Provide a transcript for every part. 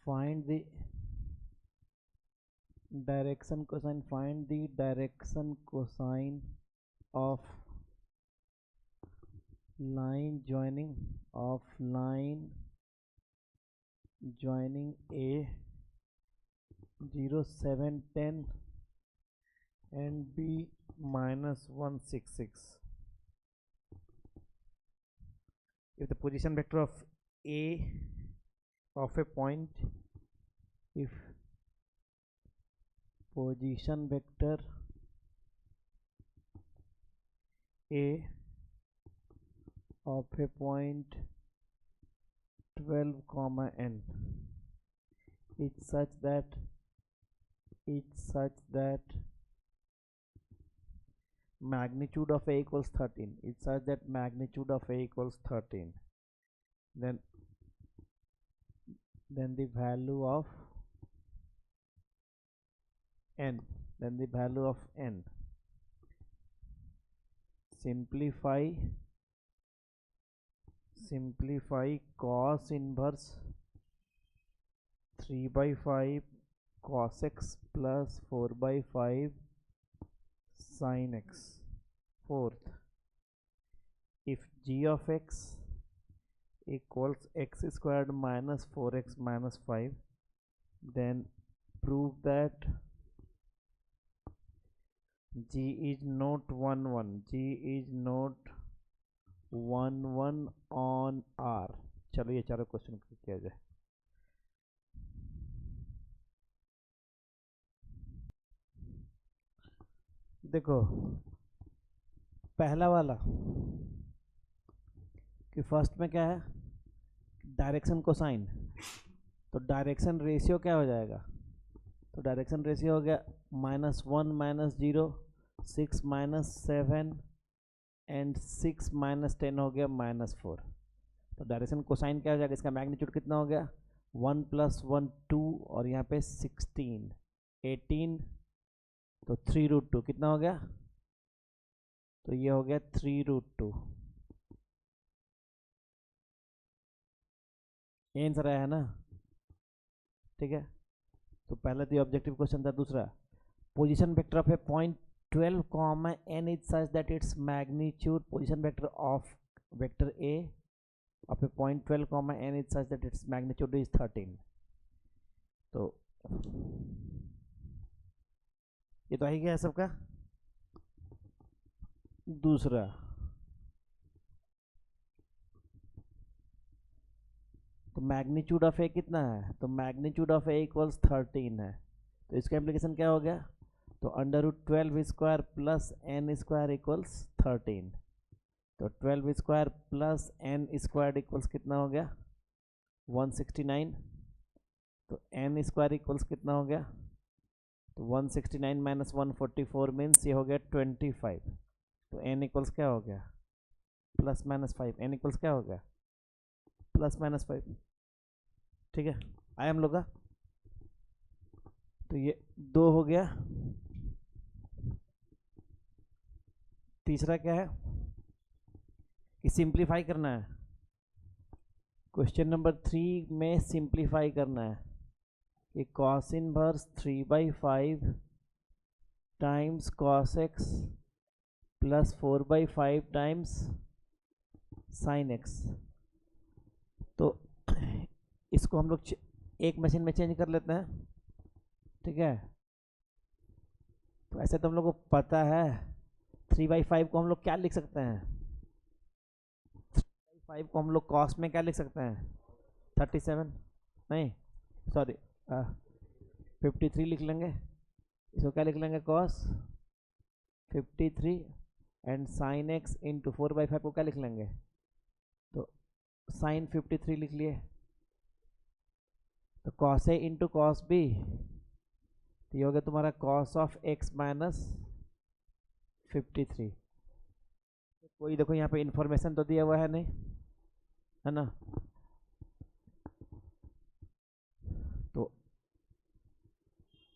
find the direction cosine, find the direction cosine of line joining A 0 7 10 and B minus 166. If the position vector of A of a point, if position vector A of a point 12 comma n it's such that magnitude of A equals 13, it's such that magnitude of A equals 13, then the value of n, simplify cos inverse 3 by 5 cos x plus 4 by 5 sin x. Fourth, if g of x equals x squared minus 4x minus 5, then prove that g is not 1 1 on R. चलो ये चारों question किया जाए. देखो पहला वाला कि first में क्या है, डायरेक्शन कोसाइन, तो डायरेक्शन रेशियो क्या हो जाएगा, तो डायरेक्शन रेशियो हो गया -1 -0 6 -7 एंड 6 -10 हो गया -4. तो डायरेक्शन कोसाइन क्या हो जाएगा, इसका मैग्नीट्यूड कितना हो गया 1 + 1 2 और यहाँ पे 16 18, तो 3√2 कितना हो गया, तो ये हो गया 3√2. ये आंसर आया है ना, ठीक है. तो पहला तो ऑब्जेक्टिव क्वेश्चन था. दूसरा, position vector of A point 12 comma n is such that its magnitude, position vector of vector A of a point 12 comma n is such that its magnitude is 13. तो ये तो आ ही गया है सबका. दूसरा, तो मैग्नीट्यूड ऑफ ए कितना है, तो मैग्नीट्यूड ऑफ ए इक्वल्स 13 है. तो इसका इम्प्लीकेशन क्या हो गया, तो √12 square plus n square equals 13. तो 12 square plus n square equals कितना हो गया 169. तो n स्क्वायर इक्वल्स कितना हो गया, तो 169 - 144 मीन्स ये हो गया 25. तो n इक्वल्स क्या हो गया +-5, n इक्वल्स क्या हो गया +-5. ठीक है, आया हम लोग का. तो ये 2 हो गया. तीसरा क्या है कि सिंप्लीफाई करना है. क्वेश्चन नंबर 3 में सिंप्लीफाई करना है कि cos inverse 3/5 times cos x plus 4/5 times sin x. तो इसको हम लोग एक मशीन में चेंज कर लेते हैं, ठीक है. तो ऐसे तो हम लोग को पता है 3/5 को हम लोग क्या लिख सकते हैं, 3/5 को हम लोग cos में क्या लिख सकते हैं 37, नहीं सॉरी 53 लिख लेंगे. इसको क्या लिख लेंगे cos 53 and sin x into 4/5 को क्या लिख लेंगे, तो sin 53 लिख लिए. तो cos a into cos b, तो ये हो गया तुम्हारा cos of x माइनस 53. कोई देखो यहाँ पे इंफॉर्मेशन तो दिया हुआ है नहीं, है ना. तो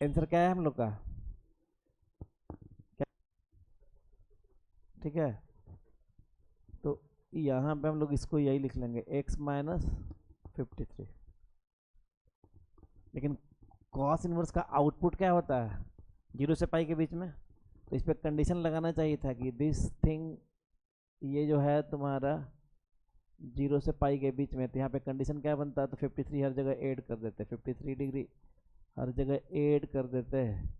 आंसर क्या है हम लोग का, क्या, ठीक है. तो यहाँ पे हम लोग इसको यही लिख लेंगे x माइनस 53. लेकिन कॉस इनवर्स का आउटपुट क्या होता है, 0 से पाई के बीच में। तो इस पर कंडीशन लगाना चाहिए था कि दिस थिंग, ये जो है तुम्हारा 0 से पाई के बीच में, तो यहाँ पे कंडीशन क्या बनता है, तो 53 हर जगह ऐड कर देते, 53 डिग्री हर जगह ऐड कर देते हैं,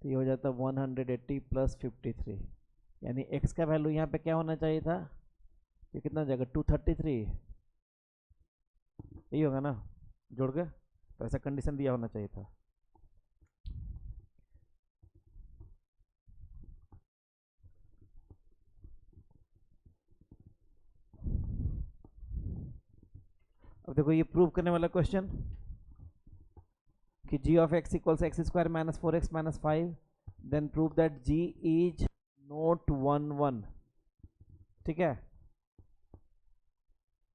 तो ये हो जाता है 180 प्लस 53, यानी x का वैल्यू यहाँ पे क्या होना चाहिए था, ये कितना जगह 233, यही होगा ना, जोड़ के, तो ऐसा कंडीशन दिया होना चाहिए था। अब देखो ये प्रूव करने वाला क्वेश्चन कि g of x equals x square minus 4x minus 5, then prove that g is not 1 ठीक है,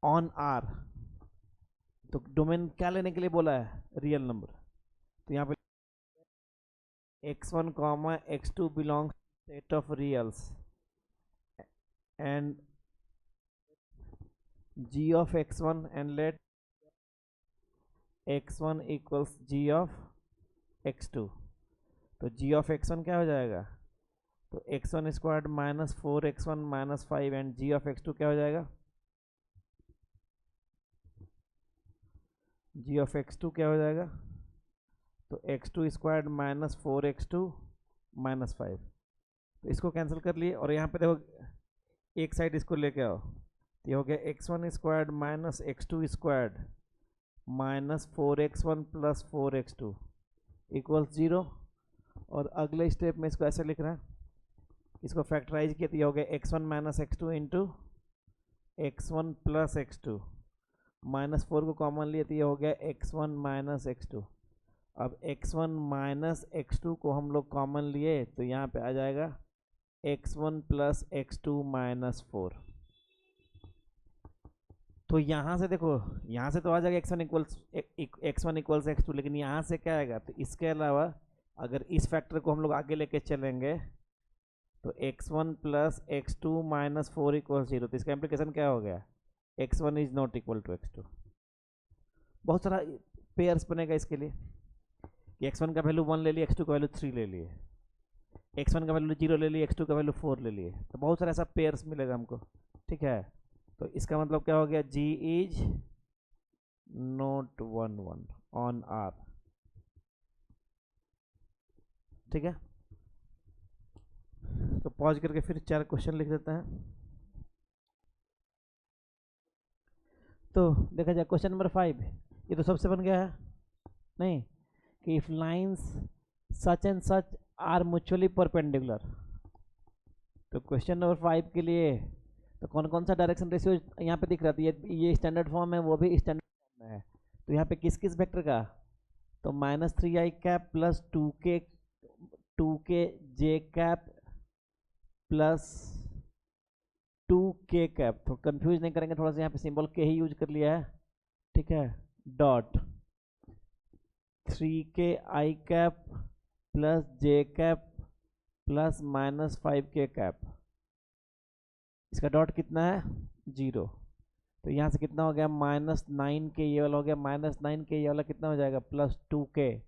on R। तो डोमेन क्या लेने के लिए बोला है, रियल नंबर। तो यहाँ पे x1 comma x2 belongs set of reals and g of x1 and let x1 equals g of x2। तो g of x1 क्या हो जाएगा, तो x1 squared minus 4x1 minus 5 and g of x2 क्या हो जाएगा, g of x2 क्या हो जाएगा, तो x2 squared minus 4x2 minus 5। तो इसको कैंसिल कर लिए और यहाँ पे देखो एक साइड इसको लेके आओ, तो ये हो गया x1 squared minus x2 squared minus 4x1 plus 4x2 equals 0। और अगले स्टेप में इसको ऐसे लिख रहे हैं, इसको फैक्टराइज किया तो ये हो गया x1 minus x2 into x1 plus x2, minus 4 को कॉमन लिए तो ये हो गया x1 माइनस x2। अब x1 माइनस x2 को हम लोग कॉमन लिए तो यहाँ पे आ जाएगा x1 प्लस x2 माइनस 4। तो यहाँ से देखो, यहाँ से तो आ जाएगा x1 इक्वल्स x2, लेकिन यहाँ से क्या आएगा, तो इसके अलावा अगर इस फैक्टर को हम लोग आगे लेके चलेंगे तो x1 plus x2 minus 4 equals 0। तो इसका इम्प्लीकेशन क्या हो गया, x1 is not equal to x2। बहुत सारा पेयर्स बनेगा इसके लिए कि x1 का वैल्यू 1 ले लिए, x2 का वैल्यू 3 ले लिए, x1 का वैल्यू 0 ले लिए, x2 का वैल्यू 4 ले लिए, तो बहुत सारा ऐसा पेयर्स मिलेगा हमको, ठीक है। तो इसका मतलब क्या हो गया, g is not 1 on R, ठीक है। तो पॉज करके फिर 4 क्वेश्चन लिख देते हैं। तो देखा जाए क्वेश्चन नंबर 5, ये तो सबसे बन गया है नहीं, कि if lines such and such are mutually perpendicular. तो क्वेश्चन नंबर 5 के लिए तो कौन कौन सा डायरेक्शन रेशियो यहाँ पे दिख रहा था, ये स्टैंडर्ड फॉर्म है, वो भी स्टैंडर्ड फॉर्म में है। तो यहाँ पे किस किस वेक्टर का, तो minus 3i cap plus 2k j cap plus 2k cap. तो कंफ्यूज नहीं करेंगे, थोड़ा सा यहाँ पे सिंबल k ही यूज कर लिया है, ठीक है, dot 3k i cap plus j cap plus minus 5k cap. इसका डॉट कितना है 0। तो यहाँ से कितना हो गया माइनस 9k, ये वाला हो गया माइनस 9k, ये वाला कितना हो जाएगा प्लस 2k,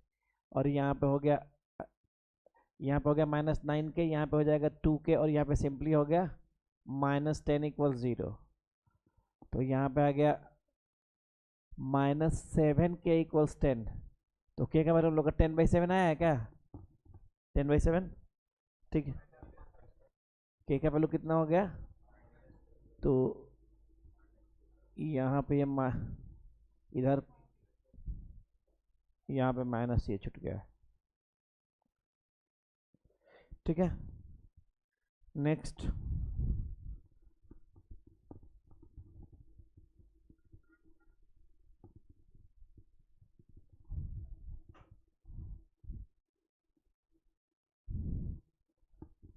और यहाँ पे हो गया माइनस 9k, यहाँ पे हो जाएगा 2k, और यहाँ पे सिंपली हो गया माइनस 10 इक्वल 0। तो यहाँ पे आ गया माइनस 7k इक्वल्स 10। तो k का मतलब हम लोग का 10/7 आया है क्या, 10/7, ठीक है। k का वैल्यू कितना हो गया, तो यहाँ पे इधर यहाँ पे माइनस ये छूट गया, ठीक है। नेक्स्ट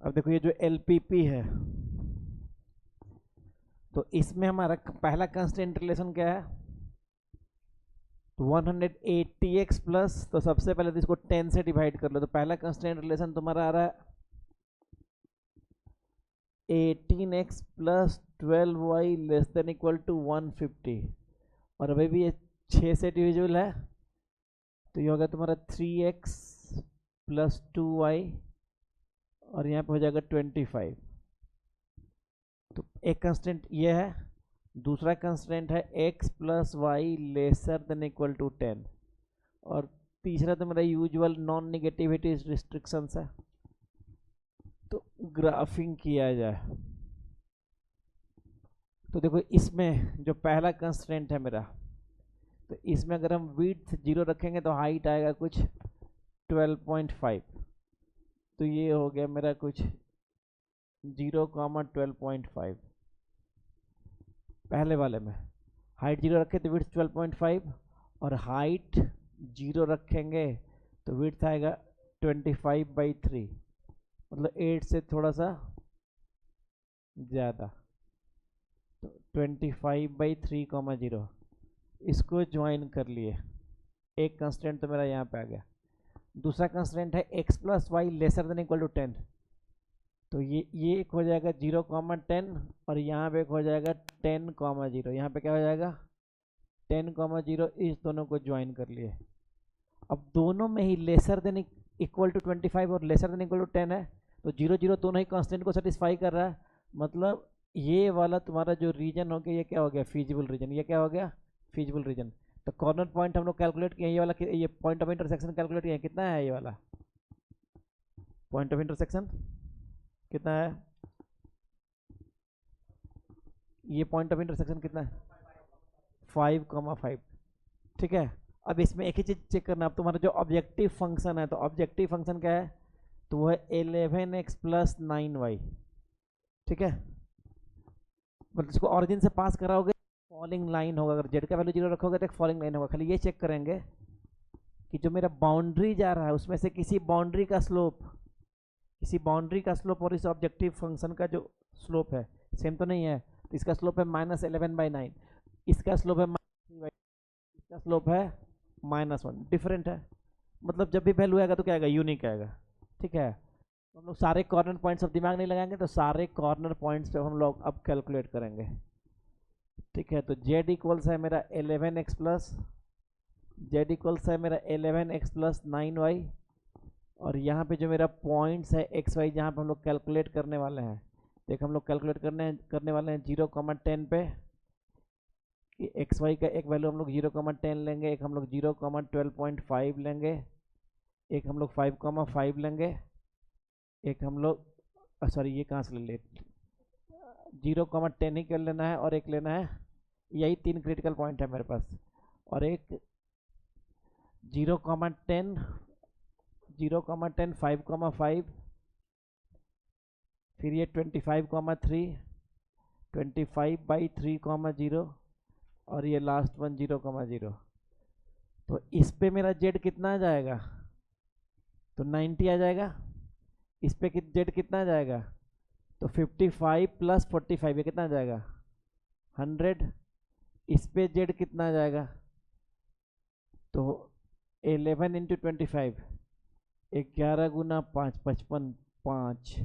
अब देखो ये जो LPP है, तो इसमें हमारा पहला कंस्टेंट रिलेशन क्या है, तो 180x प्लस, तो सबसे पहले तो इसको 10 से डिवाइड कर लो, तो पहला कंस्टेंट रिलेशन तुम्हारा आ रहा है 18x plus 12y less than equal to 150, और अभी भी ये 6 से डिविजिबल है, तो ये हो गया तुम्हारा 3x प्लस 2y और यहाँ पे हो जाएगा 25। तो एक कंस्टेंट ये है, दूसरा कंस्टेंट है x plus y lesser than equal to 10 और तीसरा तो मेरा यूजुअल नॉन नेगेटिविटी रिस्ट्रिक्शंस है। तो ग्राफिंग किया जाए तो देखो इसमें जो पहला कंस्टेंट है मेरा, तो इसमें अगर हम विड्थ 0 रखेंगे तो हाइट आएगा कुछ 12.5। तो ये हो गया मेरा कुछ 0,12.5 पहले वाले में। हाइट 0 रखे तो विड्थ 12.5 और हाइट 0 रखेंगे तो विड्थ आएगा 25/3, मतलब 8 से थोड़ा सा ज़्यादा। तो 25/3,0 इसको ज्वाइन कर लिए। एक कंस्टेंट तो मेरा यहाँ पे आ गया। दूसरा कंस्टेंट है x plus y lesser than equal to 10। तो ये एक हो जाएगा 0,10 और यहाँ पे एक हो जाएगा 10,0। यहाँ पे क्या हो जाएगा 10,0। इस दोनों को ज्वाइन कर लिए। अब दोनों में ही लेसर देन इक्वल टू 25 और लेसर देन इक्वल टू 10 है, तो 0 0 दोनों ही कांस्टेंट को सेटिस्फाई कर रहा है। मतलब ये वाला तुम्हारा जो रीजन हो गया ये क्या हो गया फीजिबल रीजन। ये क्या हो गया फीजिबल रीजन। तो कॉर्नर पॉइंट हम लोग कैलकुलेट किए, ये वाला ये पॉइंट ऑफ इंटरसेक्शन कैलकुलेट किया, कितना है ये वाला पॉइंट ऑफ इंटरसेक्शन कितना है, ये पॉइंट ऑफ इंटरसेक्शन कितना है 5,5। ठीक है। अब इसमें एक ही चीज चेक करना, अब तुम्हारा जो ऑब्जेक्टिव फंक्शन है, तो ऑब्जेक्टिव फंक्शन क्या है, तो वो है 11x प्लस 9y। ठीक है। मतलब इसको ऑरिजिन से पास कराओगे फॉलिंग लाइन होगा, अगर जेड का वैल्यू 0 रखोगे तो एक फॉलिंग लाइन होगा। खाली ये चेक करेंगे कि जो मेरा बाउंड्री जा रहा है उसमें से किसी बाउंड्री का स्लोप और इस ऑब्जेक्टिव फंक्शन का जो स्लोप है सेम तो नहीं है। तो इसका स्लोप है -11/9, इसका स्लोप है -3/, इसका स्लोप है -1, डिफरेंट है। मतलब जब भी वैल्यू आएगा तो क्या आएगा यूनिक आएगा। ठीक है। तो हम लोग सारे कॉर्नर पॉइंट्स अब दिमाग नहीं लगाएंगे, तो सारे कॉर्नर पॉइंट्स पे हम लोग अब कैलकुलेट करेंगे। ठीक है। तो z इक्वल्स है मेरा 11x प्लस 9y और यहाँ पे जो मेरा पॉइंट्स है एक्स वाई जहाँ पे हम लोग कैलकुलेट करने वाले हैं, देख हम लोग कैलकुलेट करने वाले हैं 0,10 पे कि एक्स वाई का एक वैल्यू हम लोग 0,10 लेंगे, एक हम लोग 0,12.5 लेंगे, एक हम लोग 5,5 लेंगे, एक हम लोग सॉरी ये कहाँ से ले 0,10 ही कर लेना है और एक लेना है, यही 3 क्रिटिकल पॉइंट है मेरे पास, और एक 0,10 5,5 फिर ये 25,3 25/3,0 और ये लास्ट वन 0,0। तो इस पे मेरा जेड कितना आ जाएगा, तो 90 आ जाएगा। इस पे जेड कितना आ जाएगा, तो 55 प्लस 45 ये कितना आ जाएगा 100। इस पे जेड कितना आ जाएगा, तो 11 इंटू 25 11 गुना 5 55 5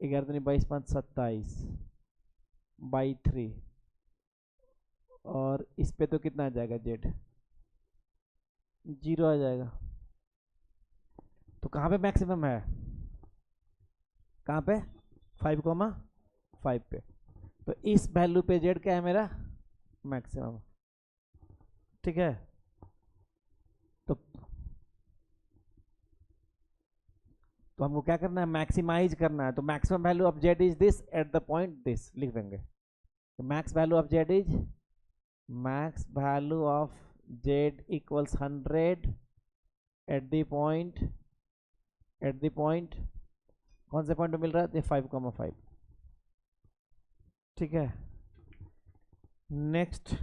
11 दूनी 22 5 27/3 और इस पे तो कितना आ जाएगा जेड 0 आ जाएगा। तो कहाँ पे मैक्सिमम है, कहाँ पे 5,5 पे। तो इस वैल्यू पे जेड क्या है मेरा मैक्सिमम। ठीक है। तो हमको क्या करना है मैक्सिमाइज करना है। तो maximum value of Z is this at the point this लिख देंगे। तो max value of Z is max value of Z equals 100 at the point कौन से पॉइंट पे मिल रहा है 5,5। ठीक है। नेक्स्ट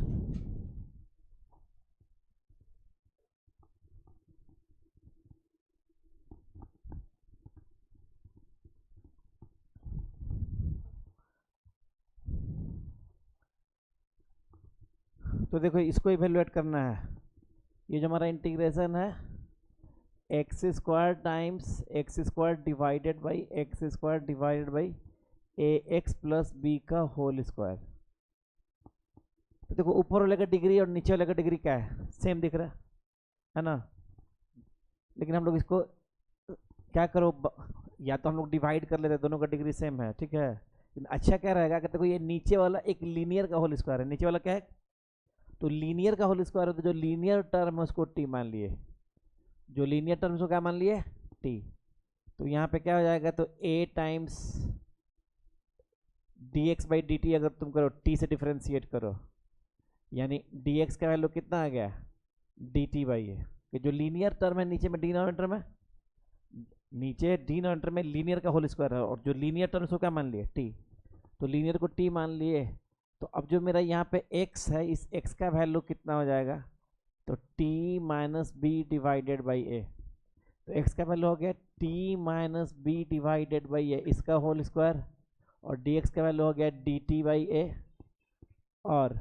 तो देखो इसको इवेल्युएट करना है। ये जो हमारा इंटीग्रेशन है x square times x square divided by x square divided by a x plus b का होल स्क्वायर। तो देखो ऊपर वाले का डिग्री और नीचे वाले का डिग्री क्या है सेम दिख रहा है ना। लेकिन हम लोग इसको क्या करो या तो हम लोग डिवाइड कर लेते हैं, दोनों का डिग्री सेम है, ठीक है। लेकिन अच्छा क्या रहेगा कि देखो ये नीचे वाला एक लीनियर का होल स्क्वायर है, नीचे वाला क्या है, तो लीनियर का होल स्क्वायर है, तो जो लीनियर टर्म है उसको टी मान लिए, जो लीनियर टर्म को क्या मान लिए, टी। तो यहाँ पे क्या हो जाएगा, तो a times d x by D T, अगर तुम करो t से डिफ्रेंशिएट करो, यानी dx का वैल्यू कितना आ गया, dt बाई ए। कि जो लीनियर टर्म है नीचे में डिनोमिनेटर में, नीचे डिनोमिनेटर में लीनियर का होल स्क्वायर है, और जो लीनियर टर्म उसको क्या मान लिए, t। तो लीनियर को t मान लिए, तो अब जो मेरा यहाँ पे x है, इस x का वैल्यू कितना हो जाएगा, तो t minus b divided by a. तो x का वैल्यू हो गया t minus b divided by a, इसका होल स्क्वायर, और dx का वैल्यू हो गया dt बाई ए, और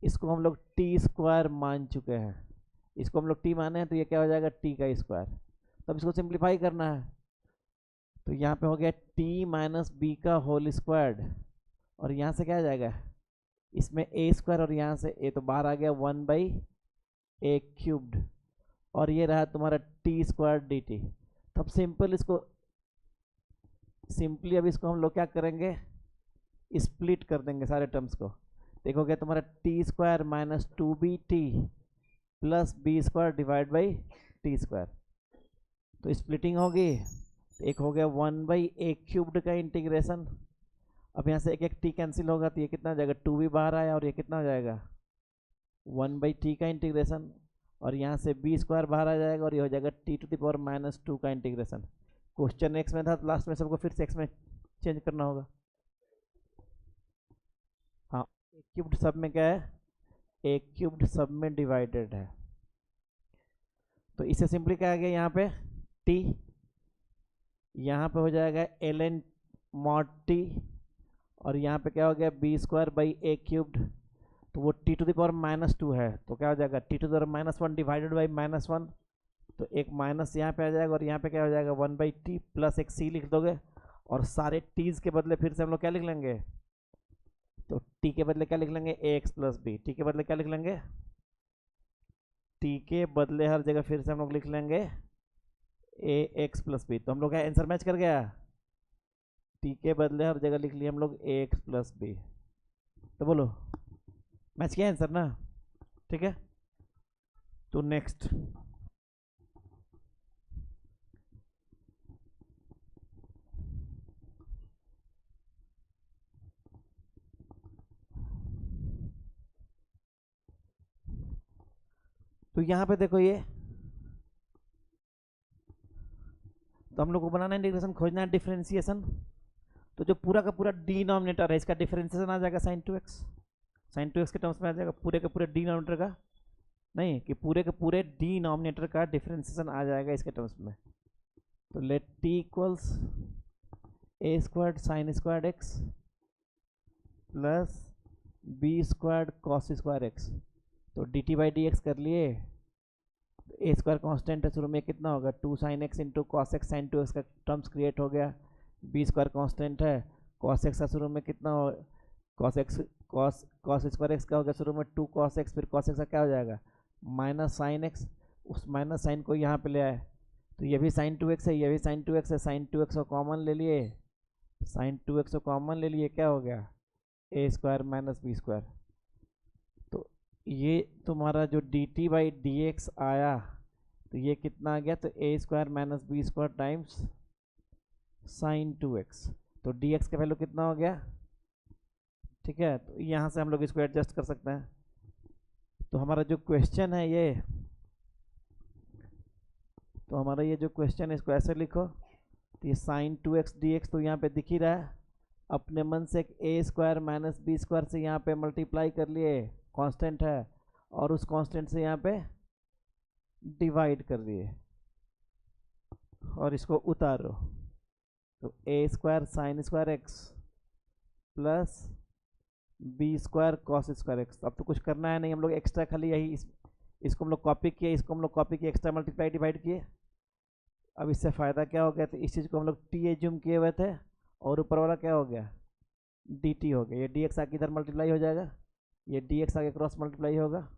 इसको हम लोग टी स्क्वायर मान चुके हैं, इसको हम लोग टी माने हैं, तो ये क्या हो जाएगा, टी का स्क्वायर। तब इसको सिंप्लीफाई करना है, तो यहाँ पे हो गया टी माइनस बी का होल स्क्वायर्ड, और यहाँ से क्या आ जाएगा, इसमें ए स्क्वायर, और यहाँ से ए तो बाहर आ गया, 1/a क्यूब्ड, और ये रहा तुम्हारा टी स्क्वायर डी टी। तब सिंपल इसको सिंपली अब इसको हम लोग क्या करेंगे, स्प्लिट कर देंगे सारे टर्म्स को। देखोगे तुम्हारा t square minus 2bt plus b square divide by t square, तो स्प्लिटिंग होगी, एक हो गया 1/a क्यूब्ड का इंटीग्रेशन। अब यहाँ से एक एक टी कैंसिल होगा, तो ये कितना हो जाएगा, 2b बाहर आया, और ये कितना हो जाएगा, 1/t का इंटीग्रेशन, और यहाँ से बी स्क्वायर बाहर आ जाएगा, और ये हो जाएगा t⁻⁻2 का इंटीग्रेशन। क्वेश्चन एक्स में था, तो लास्ट में सबको फिर से एक्स में चेंज करना होगा। हाँ, एक क्यूब्ड सब में क्या है, एक क्यूब्ड सब में डिवाइडेड है, तो इससे सिंपली क्या आ गया, यहाँ पे t, यहाँ पे हो जाएगा ln mod t, और यहाँ पे क्या हो गया, b square by a cubed, तो वो t⁻⁻2 है, तो क्या हो जाएगा, t⁻⁻1 डिवाइडेड बाई -1, तो एक माइनस यहाँ पे आ जाएगा, और यहाँ पे क्या हो जाएगा, 1/t प्लस एक c लिख दोगे, और सारे t's के बदले फिर से हम लोग क्या लिख लेंगे, तो t के बदले क्या लिख लेंगे, ax प्लस बी, t के बदले क्या लिख लेंगे, t के बदले हर जगह फिर से हम लोग लिख लेंगे ax प्लस बी। तो हम लोग क्या आंसर मैच कर गया, t के बदले हर जगह लिख लिए हम लोग ax प्लस बी, तो बोलो मैच किया आंसर ना, ठीक है। तो नेक्स्ट, तो यहाँ पे देखो ये, तो हम लोग को बनाना है इंटीग्रेशन, खोजना है डिफरेंशिएशन, तो जो पूरा का पूरा डिनोमिनेटर है इसका डिफरेंशिएशन आ जाएगा sin 2x के टर्म्स में आ जाएगा, पूरे के पूरे डिनोमिनेटर का नहीं, कि पूरे के पूरे डिनोमिनेटर का डिफरेंशिएशन आ जाएगा इसके टर्म्स में। तो let t equals a squared sine squared x plus b squared cos square x, तो dt बाई डी एक्स कर लिए, ए स्क्वायर कॉन्स्टेंट है, शुरू में कितना होगा, 2 sin x into cos x sine 2x का टर्म्स क्रिएट हो गया, बी स्क्वायर कॉन्स्टेंट है, कॉस एक्स का शुरू में कितना हो, cos x cos square x का हो गया शुरू में 2 cos x, फिर cos x का क्या हो जाएगा, माइनस साइन एक्स, उस माइनस साइन को यहाँ पे ले आए, तो ये भी sin 2x है, ये भी sin 2x है, sin 2x को कॉमन ले लिए, sin 2x को कॉमन ले लिए, क्या हो गया, a square minus b square. तो ये तुम्हारा जो d t by d x आया, तो ये कितना आ गया, तो a square minus b square times sine 2x, तो डी एक्स का वैल्यू कितना हो गया, ठीक है। तो यहाँ से हम लोग इसको एडजस्ट कर सकते हैं। तो हमारा जो क्वेश्चन है ये, तो हमारा ये जो क्वेश्चन है इसको ऐसे लिखो, तो ये साइन 2x dx तो यहाँ पे दिख ही रहा है, अपने मन से एक ए स्क्वायर माइनस बी स्क्वायर से यहाँ पे मल्टीप्लाई कर लिए, कांस्टेंट है, और उस कांस्टेंट से यहाँ पे डिवाइड कर दिए, और इसको उतारो, तो a square sine square x plus b square cos square x. अब तो कुछ करना है नहीं, हम लोग एक्स्ट्रा खाली यही इसको हम लोग कॉपी किए, इसको हम लोग कॉपी किए, एक्स्ट्रा मल्टीप्लाई डिवाइड किए। अब इससे फ़ायदा क्या हो गया, तो इस चीज़ को हम लोग टी एज्यूम किए हुए थे, और ऊपर वाला क्या हो गया, डी टी हो गया, ये डी एक्स आके इधर मल्टीप्लाई हो जाएगा, ये डी एक्स आगे क्रॉस मल्टीप्लाई होगा,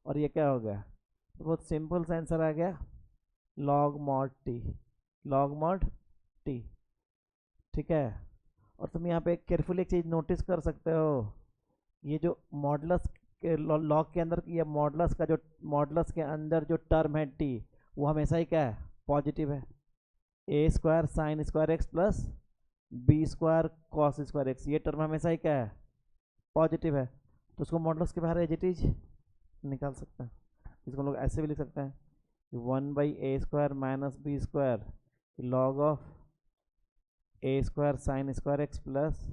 और ये क्या हो गया, तो बहुत सिंपल सा आंसर आ गया, log mod T, log mod T, ठीक है। और तुम यहाँ पे केयरफुली एक चीज़ नोटिस कर सकते हो, ये जो मॉडलस के लॉग के अंदर, ये मॉडलस का जो मॉडलस के अंदर जो टर्म है टी, वो हमेशा ही क्या है, पॉजिटिव है। A square sine square x plus b square cos square x, ये टर्म हमेशा ही क्या है, पॉजिटिव है। तो उसको मॉडलस के बाहर एज इट इज निकाल सकते हैं। इसको हम लोग ऐसे भी लिख सकते हैं, 1/a² minus b square log of a square sine square x plus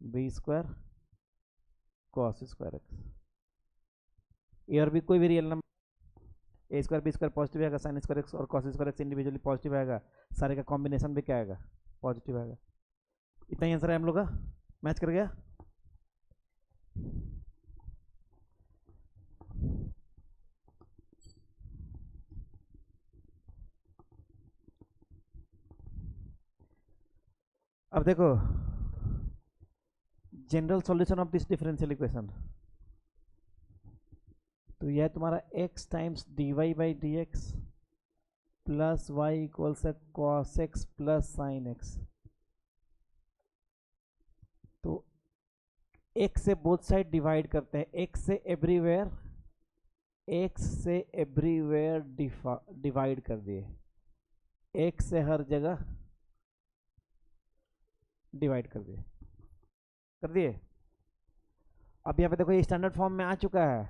b square cos square x. ये और भी कोई भी real number, a square b square positive आएगा, साइन स्क्वायर एक्स और cos square x individually positive आएगा, सारे का कॉम्बिनेशन भी क्या आएगा, पॉजिटिव आएगा। इतना ही आंसर है हम लोग का, मैच कर गया। अब देखो general solution of this differential equation, तो यह तुम्हारा x times dy by d x plus y equals है cos x plus sine x. तो x से बोथ साइड डिवाइड करते हैं, x से एवरीवेयर, x से एवरीवेयर डिवाइड कर दिए, x से हर जगह डिवाइड कर दिए। अब यहाँ पे देखो ये स्टैंडर्ड फॉर्म में आ चुका है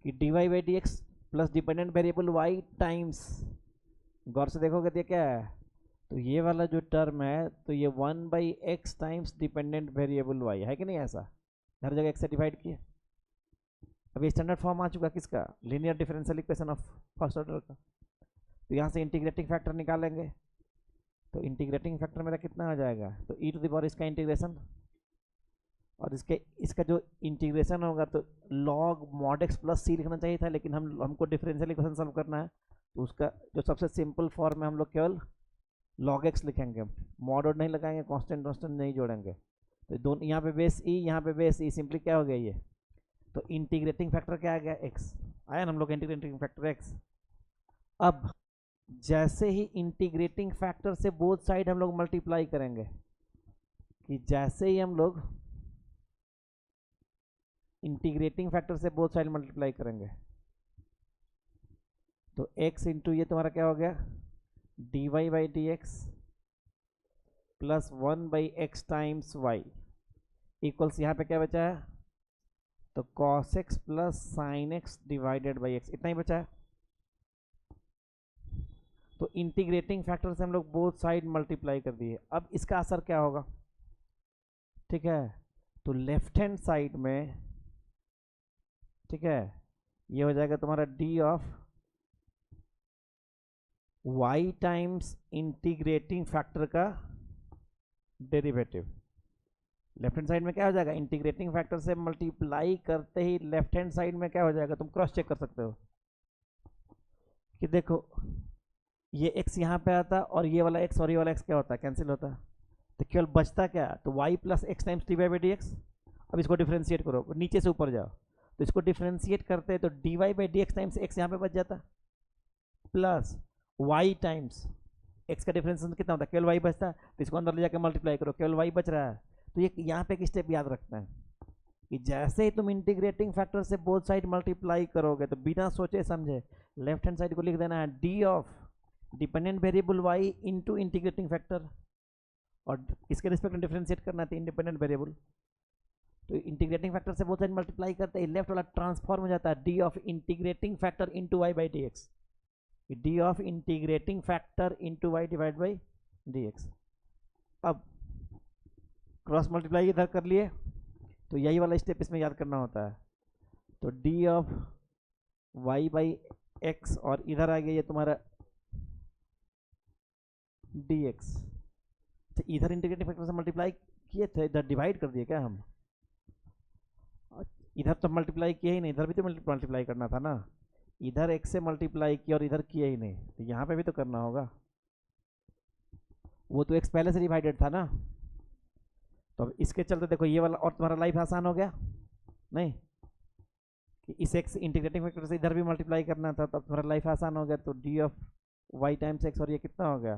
कि dy by d x plus dependent variable y times, गौर से देखोगे तो क्या है, तो ये वाला जो टर्म है तो ये 1/x times dependent variable y है कि नहीं, ऐसा हर जगह x से डिवाइड किए। अब ये स्टैंडर्ड फॉर्म आ चुका किसका, linear differential equation of first order का। तो यहाँ से इंटीग्रेटिंग फैक्टर निकालेंगे, तो इंटीग्रेटिंग फैक्टर मेरा कितना आ जाएगा, तो e टू द पावर इसका इंटीग्रेशन, और इसका जो इंटीग्रेशन होगा तो log mod x प्लस सी लिखना चाहिए था, लेकिन हमको डिफरेंशियल इक्वेशन सॉल्व करना है, तो उसका जो सबसे सिंपल फॉर्म है हम लोग केवल log x लिखेंगे, मॉड और नहीं लगाएंगे, कांस्टेंट कांस्टेंट नहीं जोड़ेंगे। तो दोनों यहाँ पे बेस e, यहाँ पे बेस e, सिंपली क्या हो गया ये, तो इंटीग्रेटिंग फैक्टर क्या आ गया, x आया ना हम लोग इंटीग्रेटिंग फैक्टर x। अब जैसे ही इंटीग्रेटिंग फैक्टर से बोथ साइड हम लोग मल्टीप्लाई करेंगे, कि जैसे ही हम लोग इंटीग्रेटिंग फैक्टर से बोथ साइड मल्टीप्लाई करेंगे, तो x इंटू ये तुम्हारा क्या हो गया, dy by d x plus 1/x times y equals, यहाँ पे क्या बचा है, तो cos x plus sine x divided by x, इतना ही बचा है। तो इंटीग्रेटिंग फैक्टर से हम लोग बोथ साइड मल्टीप्लाई कर दिए। अब इसका असर क्या होगा, ठीक है, तो लेफ्ट हैंड साइड में, ठीक है, ये हो जाएगा तुम्हारा D of y times integrating factor का डेरिवेटिव। लेफ्ट हैंड साइड में क्या हो जाएगा, इंटीग्रेटिंग फैक्टर से मल्टीप्लाई करते ही लेफ्ट हैंड साइड में क्या हो जाएगा, तुम क्रॉस चेक कर सकते हो कि देखो ये x यहाँ पे आता और ये वाला x और ये वाला x क्या होता है, कैंसिल होता है, तो केवल बचता क्या, तो y plus x times d y by d x. अब इसको डिफ्रेंशिएट करो, नीचे से ऊपर जाओ, तो इसको डिफ्रेंशिएट करते हैं तो d y by d x times x यहाँ पे बच जाता, प्लस y टाइम्स x का डिफरेंशिएशन कितना होता है, केवल y बचता है, तो इसको अंदर ले जाकर मल्टीप्लाई करो, केवल y बच रहा है। तो ये यहाँ पे एक स्टेप याद रखना है कि जैसे ही तुम इंटीग्रेटिंग फैक्टर से बोथ साइड मल्टीप्लाई करोगे, तो बिना सोचे समझे लेफ्ट हैंड साइड को लिख देना है d of dependent variable y into integrating factor, और इसके रिस्पेक्ट में डिफरेंशिएट करना है इंडिपेंडेंट वेरिएबल। तो इंटीग्रेटिंग फैक्टर से बोथ साइड मल्टीप्लाई करते ही लेफ्ट वाला ट्रांसफॉर्म हो जाता है d of integrating factor into y by d x, d of integrating factor into y divide by d x. अब क्रॉस मल्टीप्लाई इधर कर लिए, तो यही वाला स्टेप इसमें याद करना होता है, तो d of y by x, और इधर आ गया ये तुम्हारा डी एक्स। तो इधर इंटीग्रेटिंग फैक्टर से मल्टीप्लाई किए थे, इधर डिवाइड कर दिए क्या हम, इधर तो मल्टीप्लाई किया ही नहीं, इधर भी तो मल्टीप्लाई करना था ना, इधर x से मल्टीप्लाई किया और इधर किया ही नहीं, तो यहाँ पे भी तो करना होगा, वो तो x पहले से डिवाइडेड था ना। तो अब इसके चलते देखो ये वाला और तुम्हारा लाइफ आसान हो गया नहीं, कि इस एक्स इंटीग्रेटिंग फैक्टर से इधर भी मल्टीप्लाई करना था, तो अब तुम्हारा लाइफ आसान हो गया। तो d of y times x, और ये कितना हो गया,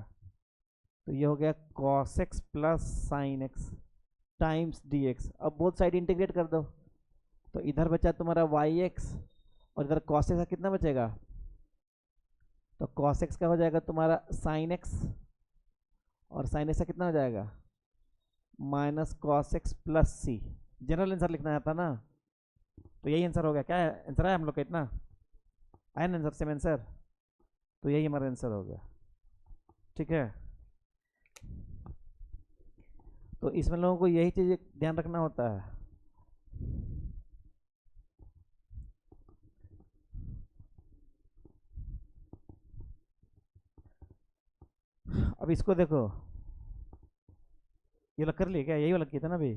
तो ये हो गया cos x plus sine x times d x. अब बोथ साइड इंटीग्रेट कर दो, तो इधर बचा तुम्हारा वाई एक्स और इधर कॉस एक्स का कितना बचेगा, तो कॉस एक्स का हो जाएगा तुम्हारा साइन एक्स, और साइन एक्स का कितना हो जाएगा माइनस कॉस एक्स प्लस सी। जनरल आंसर लिखना आता ना, तो यही आंसर हो गया। क्या आंसर है हम लोग का, इतना आया ना आंसर, सेम आंसर, तो यही हमारा आंसर हो गया। ठीक है, तो इसमें लोगों को यही चीज़ ध्यान रखना होता है। अब इसको देखो, ये वाला कर लिया क्या, यही वाला किया था ना अभी।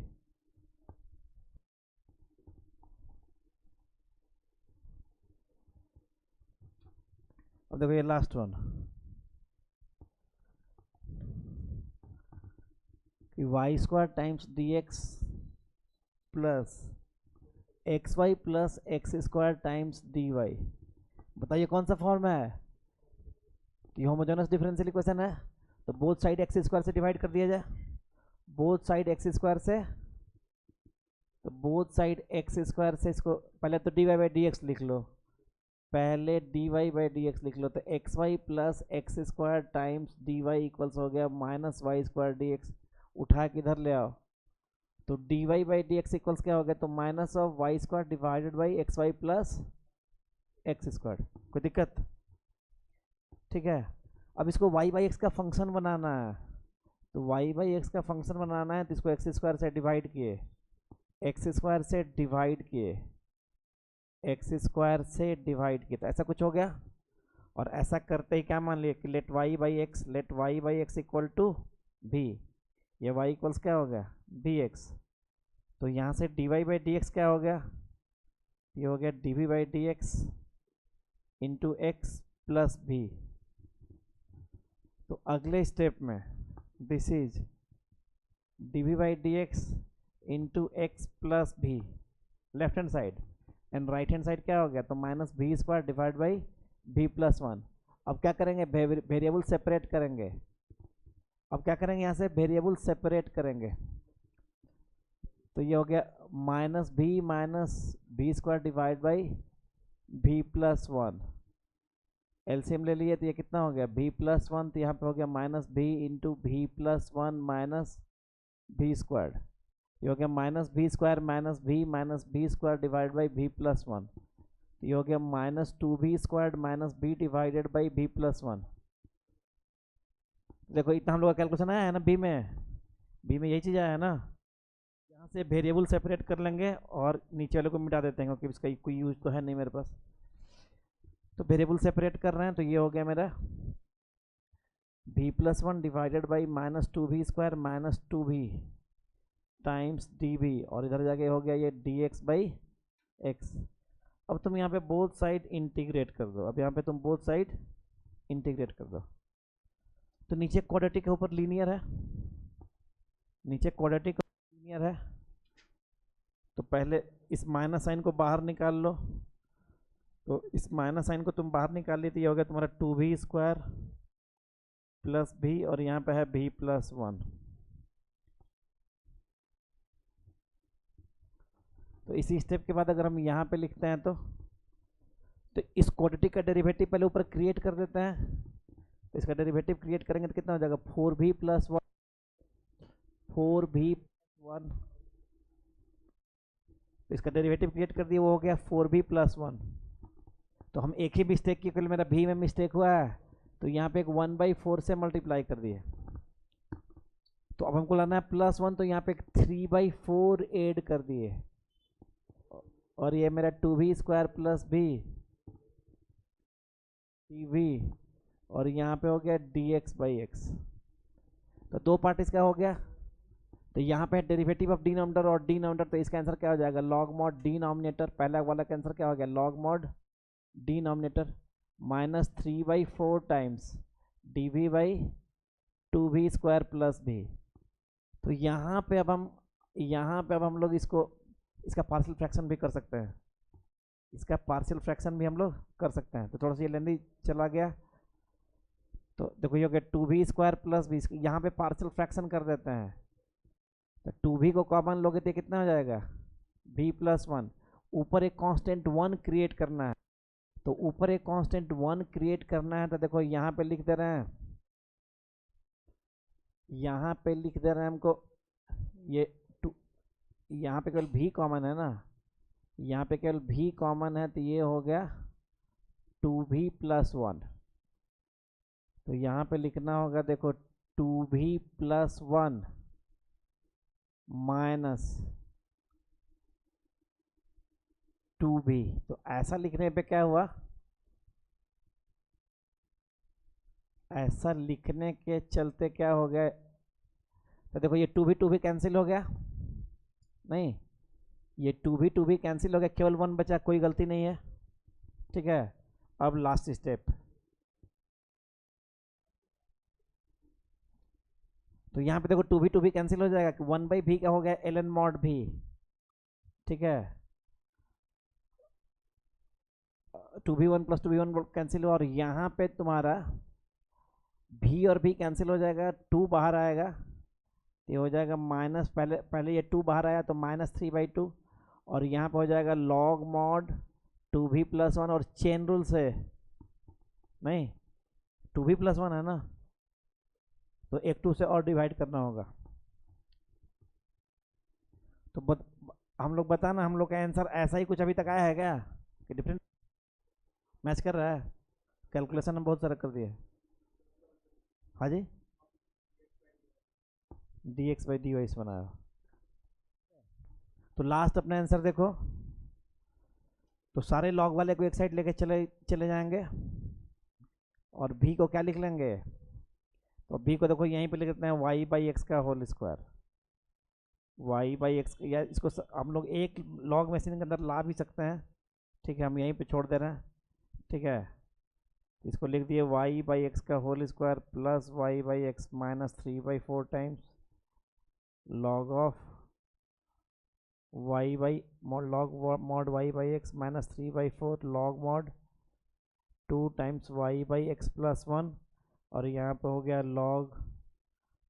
अब देखो ये लास्ट वन, कि y square times d x plus x y plus x square times d y. बताइए कौन सा फॉर्म है, कि होमोजेनस डिफरेंशियल इक्वेशन है, तो बोथ साइड एक्स स्क्वायर से डिवाइड कर दिया जाए, बोथ साइड एक्स स्क्वायर से, तो बोथ साइड एक्स स्क्वायर से इसको पहले तो d y by d x लिख लो, पहले d y by d x लिख लो, तो x y plus x square times d y equals हो गया minus y square d x. उठा के इधर ले आओ, तो d y by d x equals क्या हो गया, तो minus of y square divided by x y plus x square. कोई दिक्कत, ठीक है। अब इसको वाई बाई एक्स का फंक्शन बनाना है, तो वाई बाई एक्स का फंक्शन बनाना है, तो इसको एक्स स्क्वायर से डिवाइड किए, एक्स स्क्वायर से डिवाइड किए, एक्स स्क्वायर से डिवाइड किए, तो ऐसा कुछ हो गया। और ऐसा करते ही क्या मान लिया कि let y by x equal to v, ये वाई इक्वल्स क्या हो गया बी एक्स, तो यहाँ से d y by d x क्या हो गया, ये हो गया d v by d x into x plus v. तो अगले स्टेप में this is d v by d x into x plus v left hand side, and right hand side क्या हो गया, तो minus v square divide by v plus one. अब क्या करेंगे, वेरिएबल सेपरेट करेंगे। अब क्या करेंगे, यहाँ से वेरिएबल सेपरेट करेंगे, तो ये हो गया minus v square divide by v plus one. LCM ले लिए तो ये कितना हो गया भी प्लस वन, तो यहाँ पे हो गया minus v into v plus one minus v square. ये हो गया minus v square divide by v plus one, ये हो गया minus two v square minus b divided by v plus one. देखो इतना हम लोग का कैलकुलेशन आया है ना, बी में यही चीज़ आया है ना। यहाँ से वेरिएबल सेपरेट कर लेंगे और नीचे वाले को मिटा देते हैं, क्योंकि इसका कोई यूज तो है नहीं मेरे पास। तो वेरिएबल सेपरेट कर रहे हैं, तो ये हो गया मेरा भी plus one divided by minus two v square minus two भी टाइम्स डी भी, और इधर जाके हो गया ये डी एक्स बाई एक्स। अब तुम यहाँ पे बोथ साइड इंटीग्रेट कर दो, अब यहाँ पे तुम बोथ साइड इंटीग्रेट कर दो, तो नीचे क्वाड्रेटिक के ऊपर लीनियर है, नीचे क्वाड्रेटिक लीनियर है, तो पहले इस माइनस साइन को बाहर निकाल लो, तो इस माइनस साइन को तुम बाहर निकाल ली, तो ये हो गया तुम्हारा टू भी स्क्वायर प्लस भी, और यहाँ पे है भी प्लस वन। तो इसी स्टेप के बाद अगर हम यहाँ पे लिखते हैं, तो इस क्वाड्रेटिक का डेरिवेटिव पहले ऊपर क्रिएट कर देते हैं, तो इसका डेरिवेटिव क्रिएट करेंगे तो कितना हो जाएगा फोर भी प्लस वन, तो इसका डेरिवेटिव क्रिएट कर दिया, वो हो गया फोर भी प्लस वन। तो हम एक ही मिस्टेक की, कल मेरा भी में मिस्टेक हुआ है, तो यहाँ पे एक 1/4 से मल्टीप्लाई कर दिए, तो अब हमको लाना है प्लस वन, तो यहाँ पे एक 3/4 ऐड कर दिए, और ये मेरा टू भी स्क्वायर प्लस भी वी, और यहाँ पे हो गया डी एक्स बाई एक्स। तो दो पार्ट इसका हो गया, तो यहाँ पे डेरिवेटिव ऑफ डिनोमिनेटर और डिनोमिनेटर, तो इसका आंसर क्या हो जाएगा लॉग मॉड डिनोमिनेटर, पहला वाला का आंसर क्या हो गया log mod denominator minus 3/4 times d v by two v square plus v. तो यहाँ पे अब हम लोग इसका पार्शियल फ्रैक्शन भी कर सकते हैं, इसका पार्शियल फ्रैक्शन भी हम लोग कर सकते हैं। तो थोड़ा सा ये लेंदी चला गया, तो देखो ये हो गया 2v² प्लस v, यहाँ पे पार्शियल फ्रैक्शन कर देते हैं। तो 2v को कॉमन लोगे तो कितना हो जाएगा v+1। ऊपर एक कांस्टेंट 1 क्रिएट करना है, तो ऊपर एक कांस्टेंट 1 क्रिएट करना है। तो देखो यहाँ पे लिख दे रहे हैं, यहाँ पे लिख दे रहे हैं हमको ये 2, यहाँ पे केवल v कॉमन है ना, यहाँ पे केवल v कॉमन है, तो ये हो गया 2v+1। तो यहाँ पे लिखना होगा देखो 2v+1 माइनस 2v। तो ऐसा लिखने पे क्या हुआ, ऐसा लिखने के चलते क्या हो गया, तो देखो ये 2v कैंसिल हो गया, नहीं ये 2v कैंसिल हो गया, केवल 1 बचा, कोई गलती नहीं है। ठीक है, अब लास्ट स्टेप, तो यहाँ पे देखो 2v कैंसिल हो जाएगा, 1/v का हो गया ln mod v। ठीक है, 2v1 प्लस 2v1 कैंसिल हुआ, और यहाँ पे तुम्हारा v और v कैंसिल हो जाएगा, 2 बाहर आएगा, ये हो जाएगा माइनस, पहले ये 2 बाहर आया तो -3/2, और यहाँ पे हो जाएगा log mod 2v+1, और चेन रूल से नहीं 2v+1 है ना, तो एक 2 से और डिवाइड करना होगा। तो हम लोग बताना, हम लोग का आंसर ऐसा ही कुछ अभी तक आया है क्या कि डिफरेंट मैच कर रहा है? कैलकुलेशन हम बहुत सारा कर दिए। हाँ जी, dx/dy बनाया। तो लास्ट अपना आंसर देखो, तो सारे लॉग वाले को एक साइड लेके चले जाएंगे, और v को क्या लिख लेंगे, तो v को देखो यहीं पे लिख देते हैं y/x का होल स्क्वायर, y/x, या इसको हम लोग एक लॉग मशीन के अंदर ला भी सकते हैं। ठीक है, हम यहीं पे छोड़ दे रहे हैं। ठीक है, इसको लिख दिए y/x का whole square plus y/x -3/4 times log of log mod y/x -3/4 log mod 2 times y/x +1, और यहाँ पे हो गया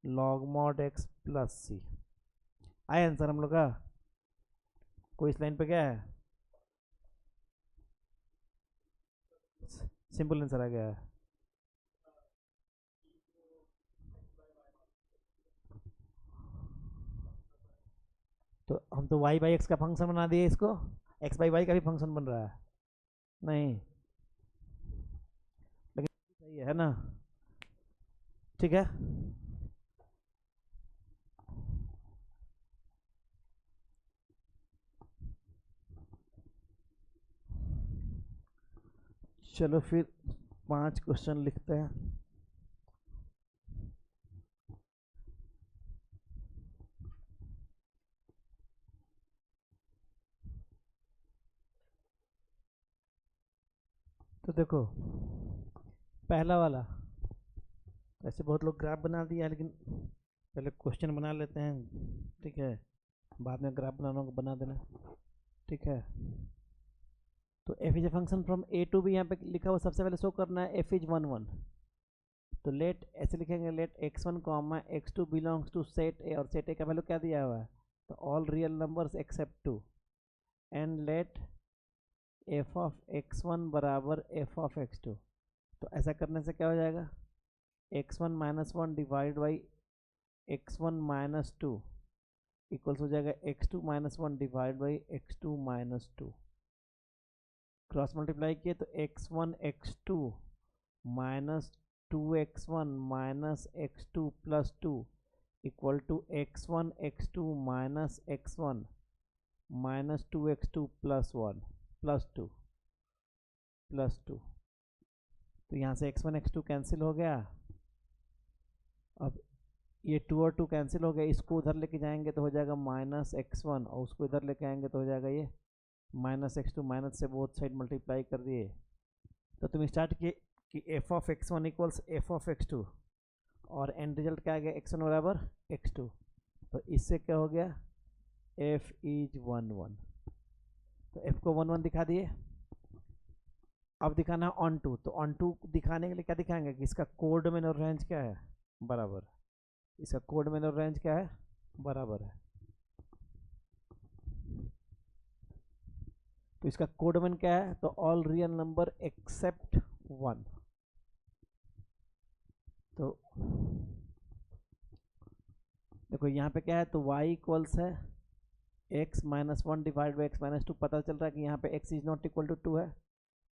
log mod x plus c। आया आंसर हम लोग का? कोई इस लाइन पे क्या है? सिंपल आंसर आ गया है। तो हम तो y/x का फंक्शन बना दिए, इसको x/y का भी फंक्शन बन रहा है, नहीं लेकिन सही है ना? ठीक है, चलो फिर 5 क्वेश्चन लिखते हैं। तो देखो पहला वाला, ऐसे बहुत लोग ग्राफ बना दिया, लेकिन पहले क्वेश्चन बना लेते हैं। ठीक है, बाद में ग्राफ बनाना को बना देना। ठीक है, तो f is a function from a to b, यहाँ पे लिखा हुआ सबसे पहले शो करना है f इज 1 1। तो लेट ऐसे लिखेंगे, let x1 x2 belongs to set a, और सेट a का वैल्यू क्या दिया हुआ है, तो all real numbers except 2, and let f of x1 बराबर f ऑफ x2। तो ऐसा करने से क्या हो जाएगा, x1 -1 divide by x1 -2 equals हो जाएगा x2 -1 divide by x2 -2। Cross multiply किए तो x1 x2 -2x1 -x2 +2 equal to x1 x2 -x1 -2x2 +1 +2 +2। तो यहाँ से x1 x2 कैंसिल हो गया, अब ये 2 और 2 कैंसिल हो गया, इसको उधर लेके जाएंगे तो हो जाएगा -x1, और उसको इधर लेके आएंगे तो हो जाएगा ये -x2, माइनस से बोथ साइड मल्टीप्लाई कर दिए। तो तुम स्टार्ट किए कि f of x1 equals f of x2, और एंड रिजल्ट क्या आ गया, x1 बराबर x2। तो इससे क्या हो गया, f इज 1 1। तो f को 1 1 दिखा दिए। अब दिखाना है ऑन टू, तो ऑन टू दिखाने के लिए क्या दिखाएंगे कि इसका कोडमेन और रेंज क्या है, बराबर है। इसका कोडमेन और रेंज क्या है, बराबर है। तो इसका कोडमेन क्या है, तो ऑल रियल नंबर एक्सेप्ट 1। तो देखो यहाँ पे क्या है, तो y इक्वल्स है x minus 1 divide by x minus 2। पता चल रहा है कि यहाँ पे x is not equal to 2 है,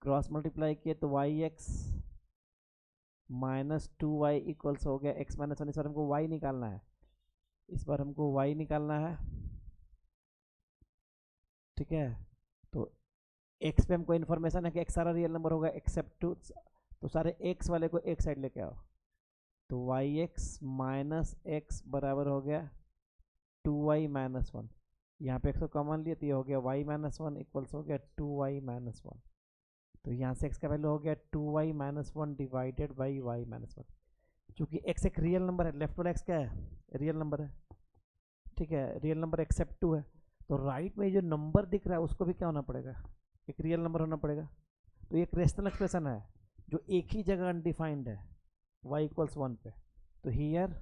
क्रॉस मल्टीप्लाई किए तो yx माइनस 2y इक्वल्स हो गया x माइनस 1। इस बार हमको y निकालना है, इस बार हमको y निकालना है, ठीक है। तो x पे हमको इन्फॉर्मेशन है कि x सारा रियल नंबर होगा एक्सेप्ट 2, तो सारे x वाले को एक साइड लेके आओ। तो yx माइनस x बराबर हो गया 2y माइनस 1। यहाँ पे x को कॉमन लिए तो ये हो गया y माइनस 1 इक्वल्स हो गया 2y माइनस 1। तो यहाँ से x का वैल्यू हो गया 2y minus 1 divided by y minus 1। चूँकि x एक रियल नंबर है, लेफ्ट वाला x क्या है, रियल नंबर है, ठीक है, रियल नंबर एक्सेप्ट 2 है। तो राइट में जो नंबर दिख रहा है उसको भी क्या होना पड़ेगा, एक रियल नंबर होना पड़ेगा। तो ये एक रेशनल एक्सप्रेशन है जो एक ही जगह अनडिफाइंड है, y इक्वल्स 1 पे। तो here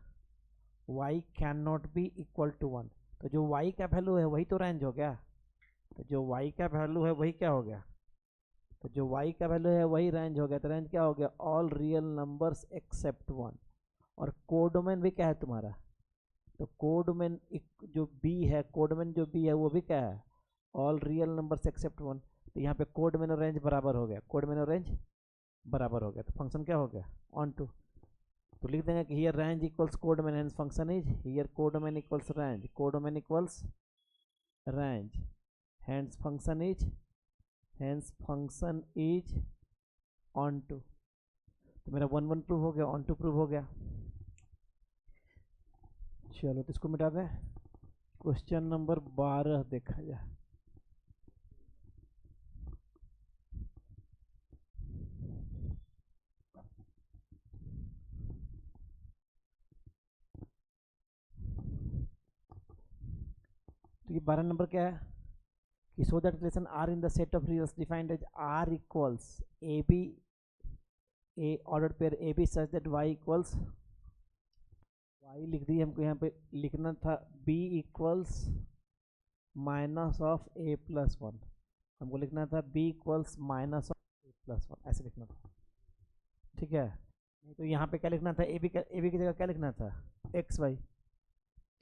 y can not be equal to 1। तो जो y का वैल्यू है वही तो रेंज हो गया, तो जो y का वैल्यू है वही क्या हो गया, तो जो y का वैल्यू है वही रेंज हो गया। तो रेंज क्या हो गया, ऑल रियल नंबर्स एक्सेप्ट 1। और कोडोमेन भी क्या है तुम्हारा, तो कोडमेन जो b है, कोडमेन जो b है वो भी क्या है, ऑल रियल नंबर्स एक्सेप्ट 1। तो यहाँ पे कोडमेन और रेंज बराबर हो गया, कोडमेन और रेंज बराबर हो गया। तो फंक्शन क्या हो गया, ऑन टू। तो लिख देंगे कि here range equals codomain, hence function is here codomain equals range, codomain equals range, hence function is onto. तो मेरा 1 1 प्रूव हो गया, ऑन टू प्रूव हो गया। चलो तो इसको मिटा दें, क्वेश्चन नंबर 12 देखा जाए। तो ये 12 नंबर क्या है कि so that relation R in the set of reals defined as R equals a b a order pair a b such that y equals, y लिख दी, हमको यहाँ पे लिखना था b equals minus of a plus 1। हमको लिखना था b equals minus of a plus 1, ऐसे लिखना था, ठीक है। नहीं तो यहाँ पे क्या लिखना था, ए बी की जगह क्या लिखना था, एक्स वाई।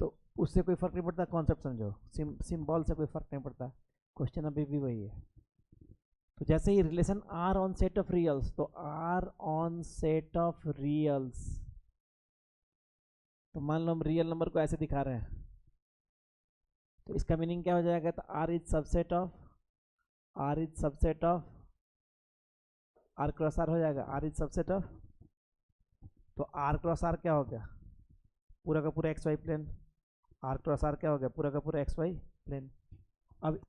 तो उससे कोई फ़र्क नहीं पड़ता, कॉन्सेप्ट समझो, सिंबल से कोई फ़र्क नहीं पड़ता, क्वेश्चन अभी भी वही है। तो जैसे ही relation R on set of reals, तो R on set of reals, तो मान लो हम रियल नंबर को ऐसे दिखा रहे हैं, तो इसका मीनिंग क्या हो जाएगा, तो R is subset of, R is subset of R cross R हो जाएगा, आर इज सबसेट ऑफ। तो आर क्रॉस आर क्या हो गया, पूरा का पूरा x y plane, R cross R क्या हो गया, पूरा का पूरा एक्स वाई प्लेन। अब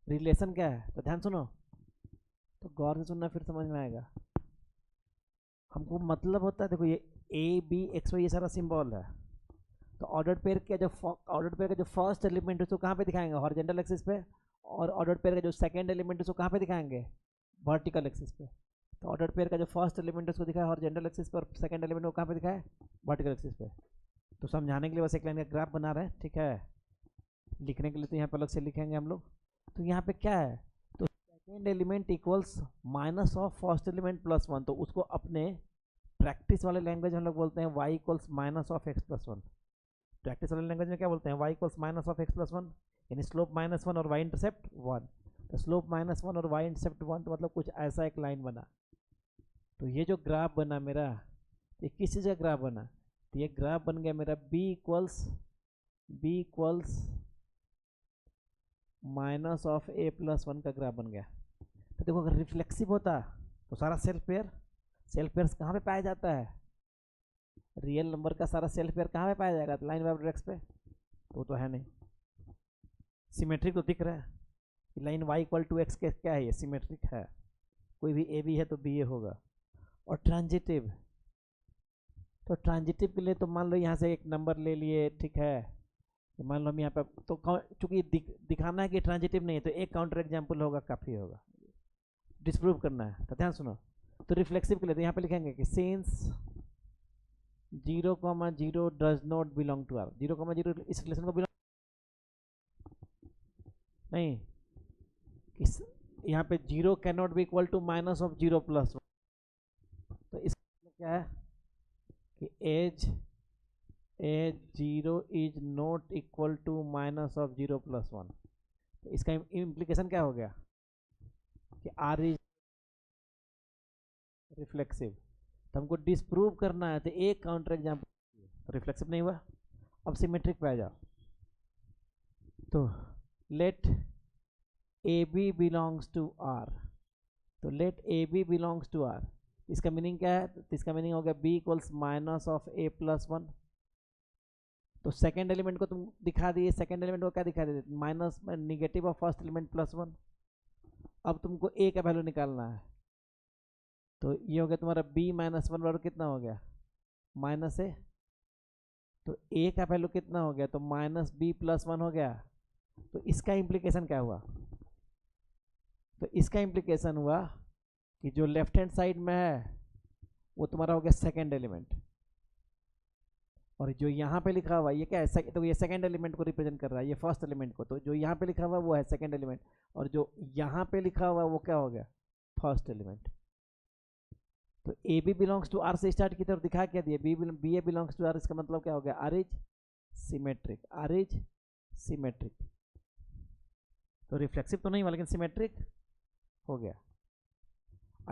रिलेशन क्या है, तो ध्यान सुनो, तो गौर से सुनना फिर समझ में आएगा। हमको मतलब होता है, देखो ये ए बी एक्स वाई ये सारा सिंबल है। तो ऑर्डर पेयर का जो फर्स्ट एलिमेंट है उसको कहाँ पे दिखाएंगे, हॉरिजॉन्टल एक्सिस पे, और ऑर्डर पेयर का जो सेकंड एलिमेंट है उसको कहाँ पे दिखाएंगे, वर्टिकल एक्सिस पे। तो ऑर्डर पेयर का जो फर्स्ट एलिमेंट है उसको दिखाया हॉरिजॉन्टल एक्सिस पे, और सेकंड एलिमेंट को कहाँ पे दिखाया, वर्टिकल एक्सिस पे। तो समझाने के लिए बस एक लाइन का ग्राफ बना रहे हैं, ठीक है। लिखने के लिए तो यहाँ पे अलग से लिखेंगे हम लोग। तो यहाँ पे क्या है, तो second element equals minus of first element plus 1। तो उसको अपने प्रैक्टिस वाले लैंग्वेज में हम लोग बोलते हैं y equals minus of x plus 1। Practice वाले लैंग्वेज में क्या बोलते हैं, y equals minus of x plus 1, यानी स्लोप माइनस 1 और y इंटरसेप्ट 1। तो स्लोप माइनस 1 और y इंटरसेप्ट 1, तो मतलब कुछ ऐसा एक लाइन बना। तो ये जो ग्राफ बना मेरा, ये किस चीज़ का ग्राफ बना, तो ये ग्राफ बन गया मेरा b equals minus of a plus 1 का ग्राफ बन गया। तो देखो अगर रिफ्लेक्सिव होता तो सारा सेल्फ पेयर कहाँ पे पाया जाता है, रियल नंबर का सारा सेल्फ पेयर कहाँ पे पाया जाएगा, लाइन बाय डायरेक्स पे, तो है नहीं। सिमेट्रिक तो दिख रहा है कि line y equal to x के क्या है, ये सिमेट्रिक है, कोई भी ए बी है तो बी ए होगा। और ट्रांजिटिव, तो ट्रांजिटिव के लिए तो मान लो यहाँ से एक नंबर ले लिए, ठीक है, तो मान लो हम यहाँ पे, तो चूंकि दिखाना है कि ट्रांजिटिव नहीं है, तो एक काउंटर एग्जाम्पल होगा, काफ़ी होगा। डिस्प्रूव करना है। तो ध्यान सुनो, तो रिफ्लेक्सिव के लिए तो यहाँ पे लिखेंगे कि since 0,0 does not belong to R, 0,0 इस रिलेशन को बिलोंग नहीं, इस यहाँ पे 0 can not be equal to minus of 0 plus 1। तो इसका क्या है कि as 0 is not equal to minus of 0 plus 1। तो इसका इम्प्लीकेशन क्या हो गया कि आर इज रिफ्लेक्सिव। तो हमको डिस्प्रूव करना है, तो एक काउंटर एग्जाम्पल, तो रिफ्लेक्सिव नहीं हुआ। अब सिमेट्रिक पे आ जाओ, तो let a b belongs to R, तो let a b belongs to R, इसका मीनिंग क्या है? तो इसका मीनिंग हो गया b equals minus of a plus 1। तो सेकेंड एलिमेंट को तुम दिखा दिए, सेकेंड एलिमेंट को क्या दिखा दिए? Minus negative of first element plus 1। अब तुमको ए का वैल्यू निकालना है, तो ये हो गया तुम्हारा b माइनस 1 बराबर कितना हो गया? माइनस ए। तो a का वैल्यू कितना हो गया? तो माइनस b प्लस 1 हो गया। तो इसका इम्प्लीकेशन क्या हुआ? तो इसका इम्प्लीकेशन हुआ कि जो लेफ्ट हैंड साइड में है वो तुम्हारा हो गया सेकेंड एलिमेंट, और जो यहाँ पे लिखा हुआ ये क्या है? तो ये सेकेंड एलिमेंट को रिप्रेजेंट कर रहा है, ये फर्स्ट एलिमेंट को। तो जो यहाँ पे लिखा हुआ वो है सेकेंड एलिमेंट, और जो यहाँ पे लिखा हुआ वो क्या हो गया? First element. तो a b belongs to R से स्टार्ट की तरफ दिखा क्या दिया? B a belongs to R, इसका मतलब क्या हो गया? R is symmetric, R is symmetric. तो रिफ्लेक्सिव तो नहीं हुआ लेकिन सिमेट्रिक हो गया।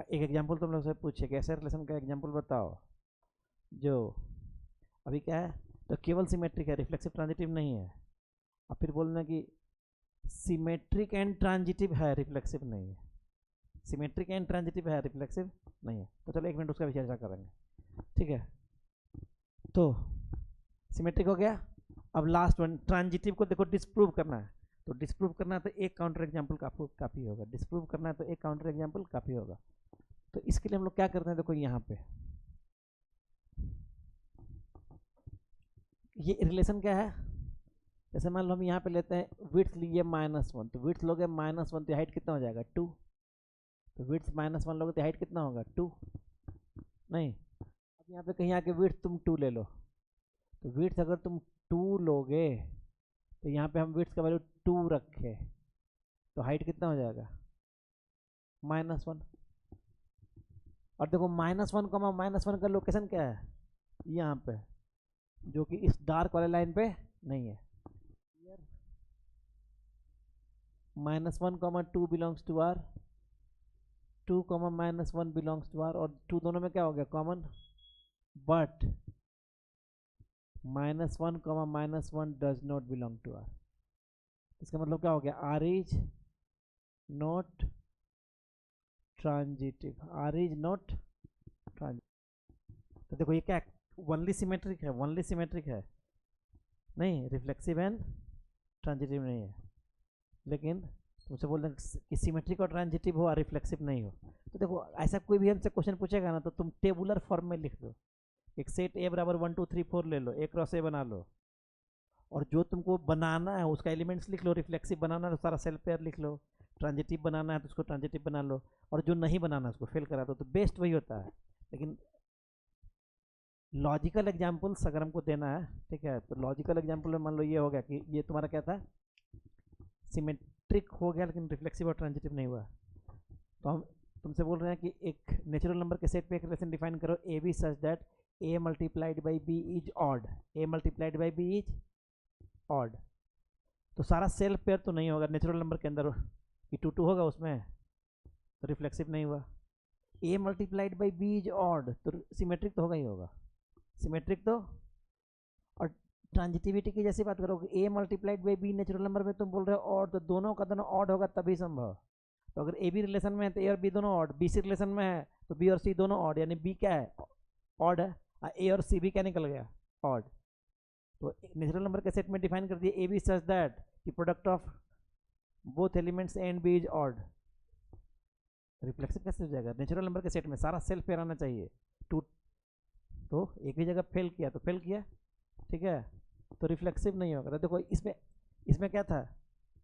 एक एग्जांपल तुम लोग से पूछे कि ऐसे रिलेशन का एग्जांपल बताओ जो अभी क्या है, तो केवल सिमेट्रिक है, रिफ्लेक्सिव ट्रांजिटिव नहीं है। और फिर बोलना कि सिमेट्रिक एंड ट्रांजिटिव है, रिफ्लेक्सिव नहीं है। सिमेट्रिक एंड ट्रांजिटिव है, रिफ्लेक्सिव नहीं है। तो चलो 1 मिनट उसका भी चर्चा करेंगे, ठीक है। तो सिमेट्रिक हो गया। अब लास्ट वन, ट्रांजिटिव को देखो डिस्प्रूव करना है। तो डिस्प्रूव करना है तो एक काउंटर एग्जाम्पल काफ़ी होगा। डिस्प्रूव करना है तो एक काउंटर एग्जाम्पल काफ़ी होगा। तो इसके लिए हम लोग क्या करते हैं? देखो यहाँ पे ये रिलेशन क्या है? जैसे मान लो हम यहाँ पे लेते हैं विड्थ लिए -1, तो विड्थ लोगे -1 तो हाइट कितना हो जाएगा? 2। तो विड्थ -1 लोगे तो हाइट कितना होगा? 2। नहीं, अब यहाँ पे कहीं आके विड्थ तुम 2 ले लो, तो विड्थ अगर तुम 2 लोगे तो यहाँ पे हम विड्थ का वैल्यू 2 रखे, तो हाइट कितना हो जाएगा? -1। और देखो -1 -1 का लोकेशन क्या है? यहाँ पे, जो कि इस डार्क वाले लाइन पे नहीं है। -1, 2 belongs to R, 2, -1 belongs to R, और 2 दोनों में क्या हो गया? Common. But -1, -1 does not belong to R. इसका मतलब क्या हो गया? R is not transitive, R is not transitive. तो देखो ये क्या, वनली सिमेट्रिक है, वनली सिमेट्रिक है नहीं, रिफ्लेक्सिव एंड ट्रांजिटिव नहीं है। लेकिन तुमसे बोल रहे कि सिमेट्रिक और ट्रांजिटिव हो और रिफ्लेक्सिव नहीं हो। तो देखो ऐसा कोई भी हमसे क्वेश्चन पूछेगा ना, तो तुम टेबुलर फॉर्म में लिख दो। एक सेट ए बराबर 1 2 3 4 ले लो, ए क्रॉस ए बना लो, और जो तुमको बनाना है उसका एलिमेंट्स लिख लो। रिफ्लेक्सिव बनाना है तो सारा सेल पेयर लिख लो, ट्रांजिटिव बनाना है तो उसको ट्रांजिटिव बना लो, और जो नहीं बनाना है उसको फेल करा दो। तो बेस्ट वही होता है। लेकिन लॉजिकल एग्जाम्पल्स अगर हमको देना है, ठीक है, तो लॉजिकल एग्जाम्पल में मान लो ये हो गया कि ये तुम्हारा क्या था? सिमेट्रिक हो गया लेकिन रिफ्लेक्सिव और ट्रांजिटिव नहीं हुआ। तो हम तुमसे बोल रहे हैं कि एक नेचुरल नंबर के सेट पे एक रिलेशन डिफाइन करो, a b such that a multiplied by b is odd, a multiplied by b is odd. तो सारा सेल्फ पेयर तो नहीं होगा नेचुरल नंबर के अंदर कि 2 2 होगा उसमें, तो रिफ्लेक्सिव नहीं हुआ। a multiplied by b is odd, तो सिमेट्रिक तो होगा ही होगा, सिमेट्रिक तो। और ट्रांजिटिविटी की जैसी बात करोगे, a multiplied by b natural number में तुम बोल रहे हो ऑड, तो दोनों का दोनों ऑड होगा तभी संभव। तो अगर ए बी रिलेशन में है तो ए और बी दोनों ऑड, बी सी रिलेशन में है तो बी और सी दोनों ऑड, यानी बी क्या है? ऑड है। ए और सी भी क्या निकल गया? ऑड। तो नेचुरल नंबर के सेट में डिफाइन कर दिए a b such that the product of both elements a and b is odd. Reflexive कैसे हो जाएगा? नेचुरल नंबर के सेट में सारा सेल्फ पेयर आना चाहिए। तो एक भी जगह फेल किया तो फेल किया, ठीक है, तो रिफ्लेक्सिव नहीं होगा। तो देखो इसमें क्या था?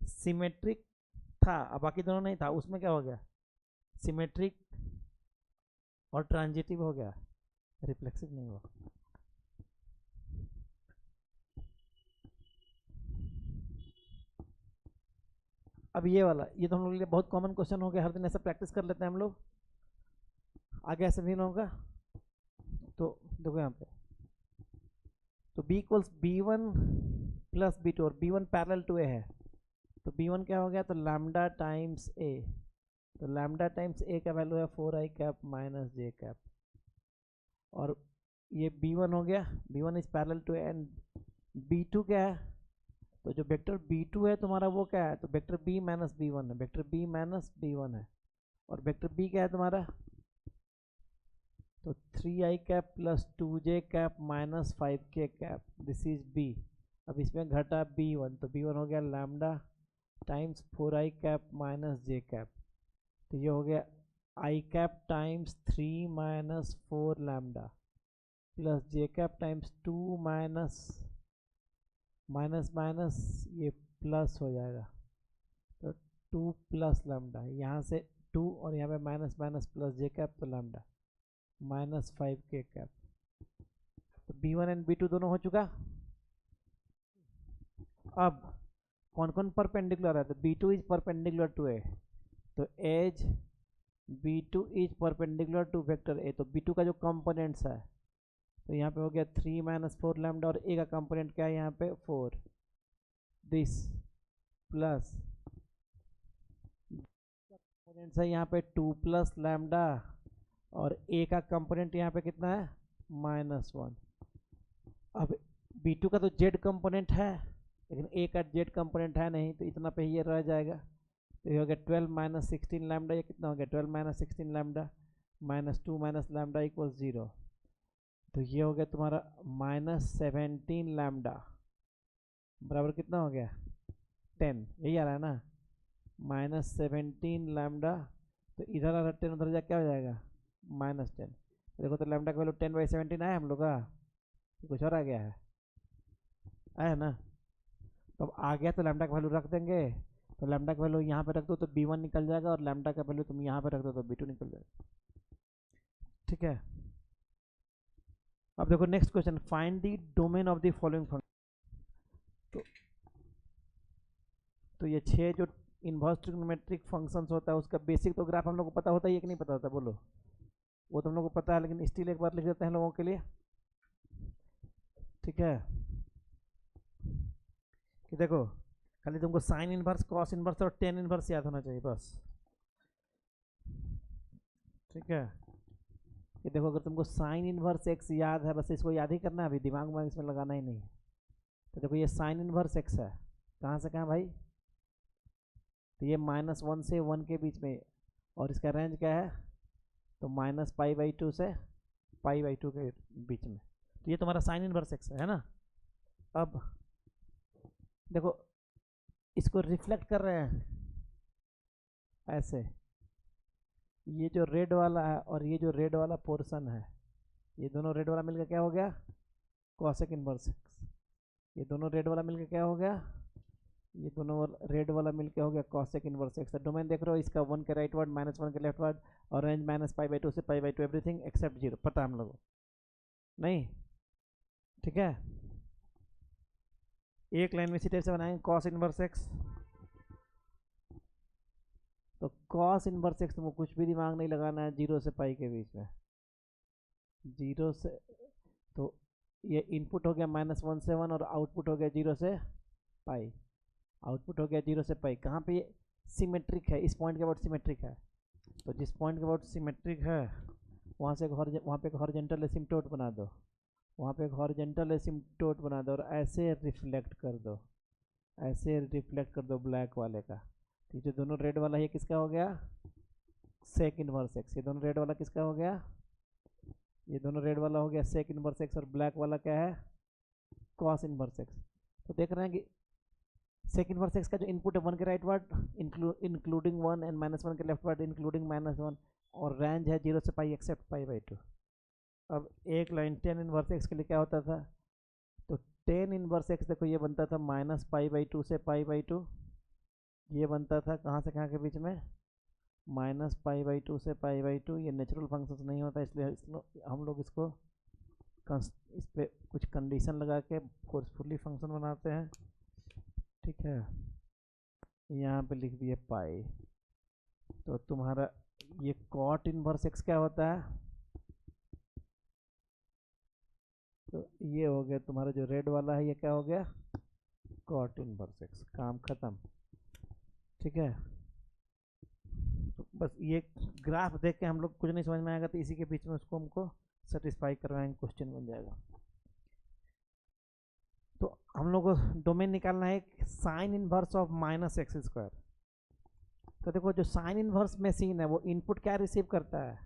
सिमेट्रिक था, अब बाकी दोनों नहीं था, उसमें क्या हो गया? सिमेट्रिक और ट्रांजिटिव हो गया, रिफ्लेक्सिव नहीं हुआ। अब ये वाला, ये तो हम लोग के लिए बहुत कॉमन क्वेश्चन हो गया, हर दिन ऐसा प्रैक्टिस कर लेते हैं हम लोग, आगे ऐसे भी होगा। तो देखो यहाँ पे, तो b equals b1 plus b2 और b1 पैरेलल टू a है, तो b1 क्या हो गया, तो लैम्डा टाइम्स a, तो लैम्डा टाइम्स a का वैल्यू है 4i cap minus j cap, और ये b1 हो गया, b1 is parallel to a and b2 क्या है, तो जो वेक्टर b2 है तुम्हारा वो क्या है, तो वेक्टर b माइनस b1 है, वेक्टर b माइनस b1 है, और वेक्टर b क्या है तुम्हारा, तो 3i cap plus 2j cap minus 5k cap, this is b। अब इसमें घटा b1, तो b1 हो गया lambda times 4i cap minus j cap, तो ये हो गया i cap times 3 minus 4 lambda plus j cap times 2 minus minus minus ये प्लस हो जाएगा, तो 2 प्लस लैम्डा, यहाँ से 2 और यहाँ पे minus minus plus j cap, तो लैम्डा माइनस 5k कैप, तो b1 एंड b2 दोनों हो चुका। अब कौन कौन परपेंडिकुलर है, तो b2 is perpendicular to a, तो as b2 is perpendicular to vector a, तो b2 का जो कंपोनेंट्स है, तो यहाँ पे हो गया 3 माइनस 4 लैम्डा, और a का कंपोनेंट क्या है यहाँ पे 4, दिस प्लस कंपोनेंट्स है यहाँ पे 2 प्लस लैम्डा, और a का कंपोनेंट यहाँ पे कितना है -1। अब b2 का तो z कंपोनेंट है, लेकिन a का z कंपोनेंट है नहीं, तो इतना पे ही ये रह जाएगा, तो ये हो गया 12 माइनस 16 लैम्डा, ये कितना हो गया 12 minus 16 lambda minus 2 minus lambda equal 0, तो ये हो गया तुम्हारा -17 लैम्डा बराबर कितना हो गया 10, यही आ रहा है ना, -17 लैम्डा, तो इधर आ रहा 10, उधर जा क्या हो जाएगा -10, देखो तो लैम्डा का वैल्यू 10/17 आया हम लोग का, कुछ और आ गया है, आया ना, तो अब आ गया तो लैम्डा का वैल्यू रख देंगे, तो लैम्डा का वैल्यू यहाँ पे रख दो तो b1 निकल जाएगा, और लैम्डा का वैल्यू तुम यहाँ पे रख दो तो b2 निकल जाएगा, ठीक है। अब देखो next question, find the domain of the following function, तो ये 6 जो इनवर्स ट्रिग्नोमेट्रिक फंक्शंस होता है उसका बेसिक तो ग्राफ हम लोग को पता होता है कि नहीं पता होता, बोलो, वो तो हम लोग को पता है, लेकिन स्टिल एक बार लिख देते हैं लोगों के लिए, ठीक है, कि देखो खाली तुमको साइन इनवर्स, कॉस इनवर्स और टेन इनवर्स याद होना चाहिए बस, ठीक है, कि देखो अगर तुमको साइन इनवर्स एक्स याद है, बस इसको याद ही करना है, अभी दिमाग में इसमें लगाना ही नहीं है, तो देखो ये साइन इनवर्स एक्स है, कहाँ से कहाँ भाई, तो ये -1 से 1 के बीच में, और इसका रेंज क्या है, तो -π/2 से π/2 के बीच में, तो ये तुम्हारा साइन इनवर्स एक्स है ना। अब देखो इसको रिफ्लेक्ट कर रहे हैं ऐसे, ये जो रेड वाला है और ये जो रेड वाला पोर्शन है, ये दोनों रेड वाला मिलकर क्या हो गया कॉसेक इनवर्स एक्स, ये दोनों रेड वाला मिलकर क्या हो गया, ये दोनों रेड वाला मिलकर हो गया कॉसेक इनवर्स एक्स। डोमेन देख रहे हो इसका 1 के राइट वर्ड -1 के लेफ्ट वर्ड, और रेंज -π/2 से π/2 एवरीथिंग एक्सेप्ट 0, पता हम लोगों नहीं, ठीक है। एक लाइन में इसी टाइप से बनाएंगे कॉस इनवर्स एक्स, तो कॉस इनवर्स एक्स तुमको कुछ भी दिमाग नहीं लगाना है, 0 से पाई के बीच में, 0 से, तो ये इनपुट हो गया -1 से 1 और आउटपुट हो गया 0 से पाई, आउटपुट हो गया 0 से पाई, कहाँ पे ये सिमेट्रिक है, इस पॉइंट के अबाउट सिमेट्रिक है, तो जिस पॉइंट के अबाउट सिमेट्रिक है वहाँ से वहाँ पे एक हॉरिजॉन्टल एसिम्प्टोट बना दो, वहाँ पे एक हॉरिजॉन्टल एसिम्प्टोट बना दो और ऐसे रिफ्लेक्ट कर दो, ऐसे रिफ्लेक्ट कर दो ब्लैक वाले का, तो ये जो दोनों रेड वाला है किसका हो गया सेक इनवर्स एक्स, ये दोनों रेड वाला किसका हो गया, ये दोनों रेड वाला हो गया सेक इनवर्स एक्स, और ब्लैक वाला क्या है कॉस इनवर्स एक्स। तो देख रहे हैं कि सेक इनवर्स एक्स का जो इनपुट है 1 के राइट वर्ड इंक्लूडिंग 1 एंड -1 के लेफ्ट वर्ड इंक्लूडिंग -1, और रेंज है 0 से पाई एक्सेप्ट π/2। अब एक लाइन 10 इनवर्स एक्स के लिए क्या होता था, तो 10 इनवर्स एक्स देखो ये बनता था -π/2 से π/2, ये बनता था कहाँ से कहाँ के बीच में माइनस पाई बाई टू से पाई बाई टू, ये नेचुरल फंक्शन नहीं होता, इसलिए हम लोग इसको इस पर कुछ कंडीशन लगा के फोर्सफुली फंक्शन बनाते हैं। ठीक है, यहाँ पे लिख दिए पाई। तो तुम्हारा ये कॉट इनवर्स एक्स क्या होता है, तो ये हो गया तुम्हारा जो रेड वाला है, ये क्या हो गया, कॉट इनवर्स एक्स। काम खत्म। ठीक है, तो बस ये ग्राफ देख के हम लोग कुछ नहीं समझ में आएगा तो इसी के बीच में उसको हमको सेटिस्फाई करवाएंगे, क्वेश्चन बन जाएगा। तो हम लोग को डोमेन निकालना है sine inverse of minus x square. तो देखो जो साइन इनवर्स मशीन है वो इनपुट क्या रिसीव करता है,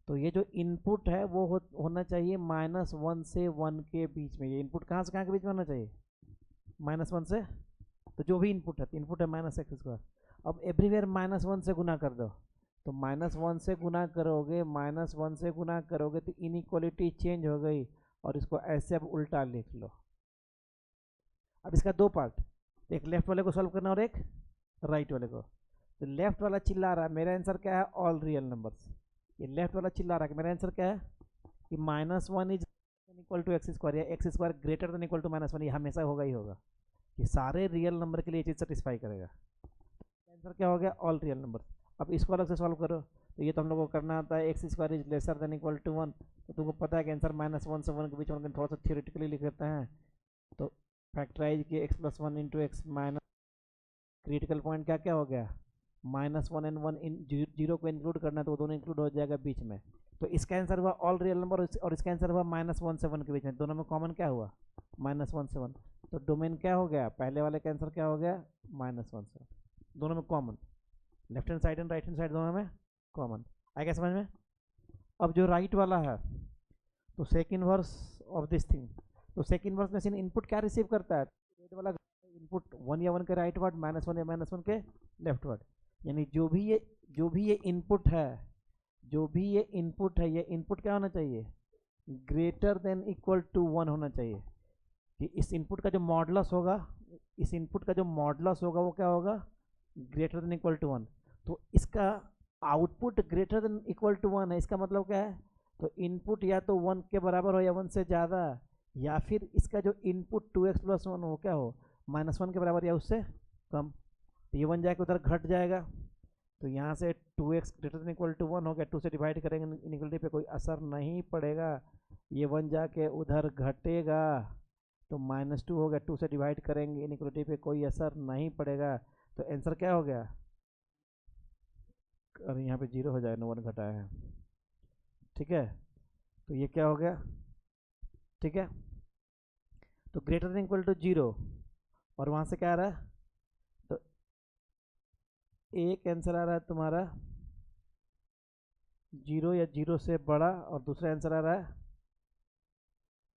तो ये जो इनपुट है वो होना चाहिए -1 से 1 के बीच में। ये इनपुट कहाँ से कहाँ के बीच में होना चाहिए, -1 से, तो जो भी इनपुट है, तो इनपुट है माइनस एक्स स्क्वायर। अब एवरीवेयर -1 से गुना कर दो, तो -1 से गुना करोगे, -1 से गुना करोगे तो इनइक्वालिटी चेंज हो गई, और इसको ऐसे अब उल्टा लिख लो। अब इसका दो पार्ट, एक लेफ्ट वाले को सॉल्व करना और एक राइट वाले को। तो लेफ्ट वाला चिल्ला रहा है मेरा आंसर क्या है, ऑल रियल नंबर्स। ये लेफ्ट वाला चिल्ला रहा है कि मेरा आंसर क्या है कि -1 is equal to x square, या x square greater than equal to -1, ये हमेशा होगा ही होगा, कि सारे रियल नंबर के लिए ये चीज़ सेटिस्फाई करेगा। आंसर क्या हो गया, ऑल रियल नंबर। अब इसको अलग से सॉल्व करो, तो ये तो हम लोग को करना आता है x square is lesser than equal to 1, तो तुमको पता है कि आंसर -1 से 1 के बीच में, थोड़ा सा थियोरेटिकली लिख देते हैं। तो फैक्टराइज किए x + 1 × x minus, critical point क्या क्या हो गया, -1 एंड 1 इन जीरो को इंक्लूड करना है, तो वो दोनों इंक्लूड हो जाएगा बीच में। तो इसका आंसर हुआ ऑल रियल नंबर, और इसका आंसर हुआ -1 से 1 के बीच में, दोनों में कॉमन क्या हुआ, -1 से 1। तो डोमेन क्या हो गया, पहले वाले का आंसर क्या हो गया, -1 से 1, दोनों में common, left hand side and right hand side दोनों में कॉमन। आएगा समझ में। अब जो राइट वाला है, तो sec inverse of this thing, तो सेक इनवर्स मशीन इनपुट क्या रिसीव करता है, रेड वाला इनपुट 1 या 1 के राइट वर्ड, -1 या -1 के लेफ्ट वर्ड। यानी जो भी ये इनपुट है, ये इनपुट क्या होना चाहिए, ग्रेटर देन इक्वल टू 1 होना चाहिए। कि इस इनपुट का जो मॉडुलस होगा, वो क्या होगा, ग्रेटर देन इक्वल टू 1। तो इसका output greater than equal to 1 है, इसका मतलब क्या है, तो इनपुट या तो 1 के बराबर हो या 1 से ज़्यादा, या फिर इसका जो इनपुट 2x + 1 हो क्या हो, -1 के बराबर या उससे कम। तो ये 1 जाके उधर घट जाएगा, तो यहाँ से 2x greater than equal to 1 हो गया, 2 से डिवाइड करेंगे, इनइक्वलिटी पे कोई असर नहीं पड़ेगा, ये 1 जाके उधर घटेगा, तो -2 हो गया, 2 से डिवाइड करेंगे, इनइक्वलिटी पे कोई असर नहीं पड़ेगा। तो आंसर क्या हो गया, अरे यहाँ पे 0 हो जाएगा, 1 घटाया है। ठीक है, तो ये क्या हो गया, ठीक है, तो ग्रेटर देन इक्वल टू 0, और वहाँ से क्या आ रहा है, तो एक आंसर आ रहा है तुम्हारा 0 या 0 से बड़ा, और दूसरा आंसर आ रहा है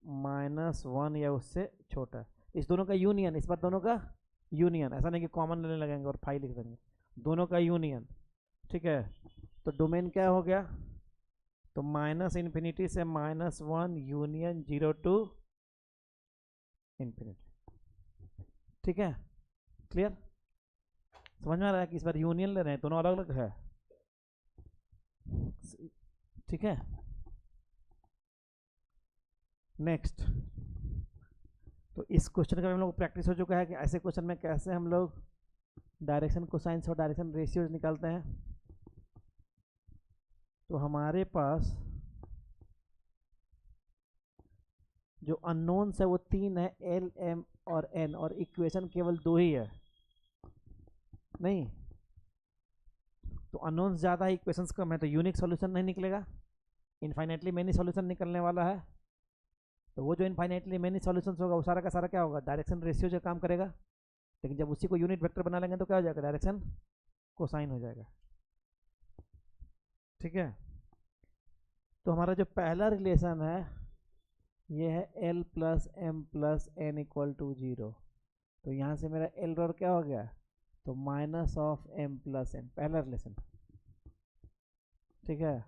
-1 या उससे छोटा। इस दोनों का यूनियन, इस बार दोनों का यूनियन, ऐसा नहीं कि कॉमन लेने लगेंगे और 5 लिख देंगे, दोनों का यूनियन। ठीक है, तो डोमेन क्या हो गया, तो -∞ से -1 यूनियन 0 to ∞। ठीक है, क्लियर, समझ में आ रहा है कि इस बार यूनियन ले रहे हैं, दोनों अलग अलग है। ठीक है, नेक्स्ट, तो इस क्वेश्चन का हम लोग प्रैक्टिस हो चुका है कि ऐसे क्वेश्चन में कैसे हम लोग डायरेक्शन कोसाइंस और डायरेक्शन रेशियोज निकालते हैं। तो हमारे पास जो अननोन्स है वो 3 है, L, M और N, और इक्वेशन केवल 2 ही है, नहीं तो अननोन्स ज़्यादा है, इक्वेशंस कम है, तो यूनिक सॉल्यूशन नहीं निकलेगा, इनफाइनाइटली मेनी सॉल्यूशन निकलने वाला है। तो वो जो इनफाइनाइटली मेनी सॉल्यूशंस होगा वो सारा का सारा क्या होगा, डायरेक्शन रेशियो जो काम करेगा। लेकिन जब उसी को यूनिट वेक्टर बना लेंगे तो क्या हो जाएगा, डायरेक्शन कोसाइन हो जाएगा। ठीक है, तो हमारा जो पहला रिलेशन है ये है L + M + N = 0। तो यहाँ से मेरा L और क्या हो गया, तो -M + N, पहला रिलेशन। ठीक है,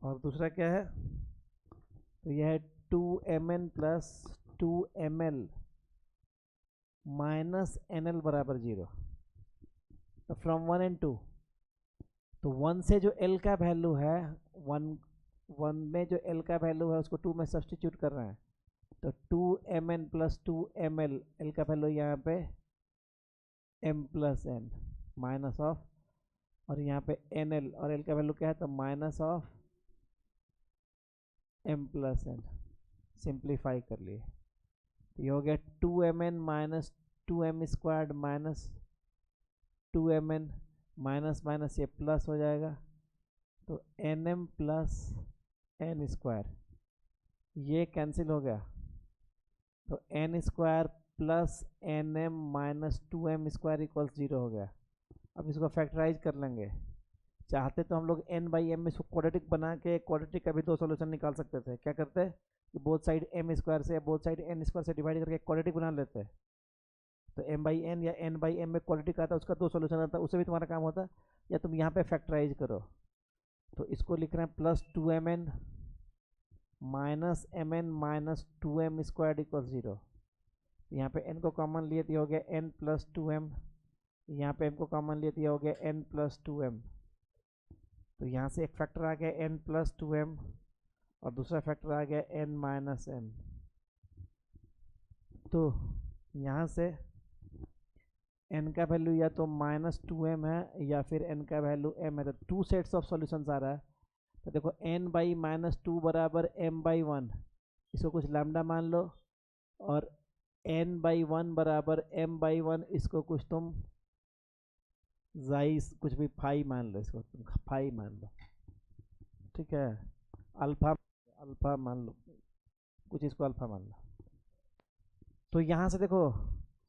और दूसरा क्या है, तो यह है 2mn + 2ml -nl = 0। तो फ्रॉम 1 and 2, तो 1 से जो एल का वैल्यू है, वन में जो एल का वैल्यू है उसको 2 में सब्सटीट्यूट कर रहे हैं, तो 2mn प्लस 2ml, एल का वैल्यू यहाँ पे m plus n minus of, और यहाँ पे nl और l का वैल्यू क्या है, तो minus of m plus n. Simplify कर लिए तो ये हो गया 2mn minus 2m squared minus 2mn, minus minus ये प्लस हो जाएगा, तो nm प्लस एन स्क्वायर, ये कैंसिल हो गया, तो n square plus n m minus 2m square equals 0 हो गया। अब इसको फैक्टराइज कर लेंगे, चाहते तो हम लोग n बाई एम इसको क्वाड्रेटिक बना के क्वाड्रेटिक का भी 2 सॉल्यूशन निकाल सकते थे। क्या करते कि बोथ साइड m स्क्वायर से या बोथ साइड n स्क्वायर से डिवाइड करके क्वाड्रेटिक बना लेते, तो m बाई एन या n बाई एम में क्वाड्रेटिक आता, उसका 2 सॉल्यूशन आता, उससे भी तुम्हारा काम होता। या तुम यहाँ पे फैक्टराइज करो, तो इसको लिख रहे हैं plus 2mn minus mn minus 2m square equal 0। यहाँ पे n को कॉमन लिए तो हो गया n प्लस 2m, यहाँ पे m को कॉमन लिए तो हो गया n प्लस 2m। तो यहाँ से एक फैक्टर आ गया n प्लस 2m और दूसरा फैक्टर आ गया n माइनस m। तो यहाँ से n का वैल्यू या तो माइनस 2m है या फिर n का वैल्यू m है, तो 2 सेट्स ऑफ सॉल्यूशंस आ रहा है। तो देखो n बाई माइनस 2 बराबर m बाई 1, इसको कुछ लैम्डा मान लो, और n बाई 1 बराबर m बाई 1, इसको कुछ तुम जाइस कुछ भी फाई मान लो, इसको तुम फाई मान लो, ठीक है, अल्फा मान लो, कुछ इसको अल्फा मान लो। तो यहाँ से देखो,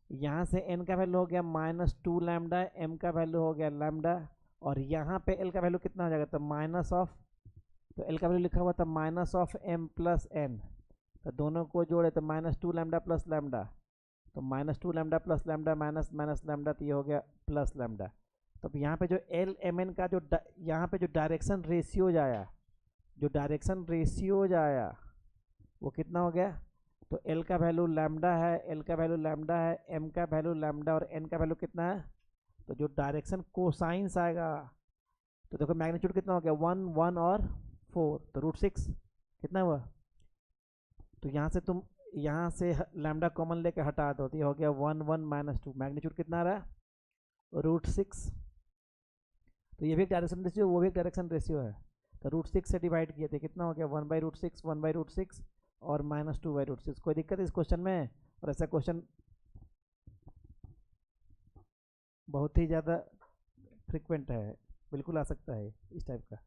यहाँ से n का वैल्यू हो गया माइनस 2 लैम्डा, m का वैल्यू हो गया लैम्डा, और यहाँ पे l का वैल्यू कितना हो जाएगा, तो माइनस ऑफ, तो l का वैल्यू लिखा हुआ था minus of m plus n, तो दोनों को जोड़े तो माइनस 2 लैम्डा प्लस लैम्डा, तो minus 2 lambda plus lambda minus minus lambda, तो ये हो गया प्लस लैम्डा। तो अब यहाँ पे जो एल एम एन का जो यहाँ पे जो डायरेक्शन रेशियोज आया, जो डायरेक्शन रेशियोज आया वो कितना हो गया, तो एल का वैल्यू लैम्डा है, एल का वैल्यू लैम्डा है, एम का वैल्यू लैम्डा और एन का वैल्यू कितना है, तो जो डायरेक्शन कोसाइंस आएगा, तो देखो मैग्नीट्यूड कितना हो गया 1 1 और 4, तो √6 कितना हुआ, तो यहाँ से तुम यहाँ से लैम्डा कॉमन लेके हटा दो, तो ये हो गया 1 1 माइनस 2, मैग्नीट्यूड कितना आ रहा है √6। तो ये भी एक डायरेक्शन रेशियो, वो भी एक डायरेक्शन रेशियो है, तो √6 से डिवाइड किए थे, कितना हो गया 1/√6 1/√6 और माइनस 2/√6। कोई दिक्कत है इस क्वेश्चन में, और ऐसा क्वेश्चन बहुत ही ज़्यादा फ्रिक्वेंट है, बिल्कुल आ सकता है इस टाइप का,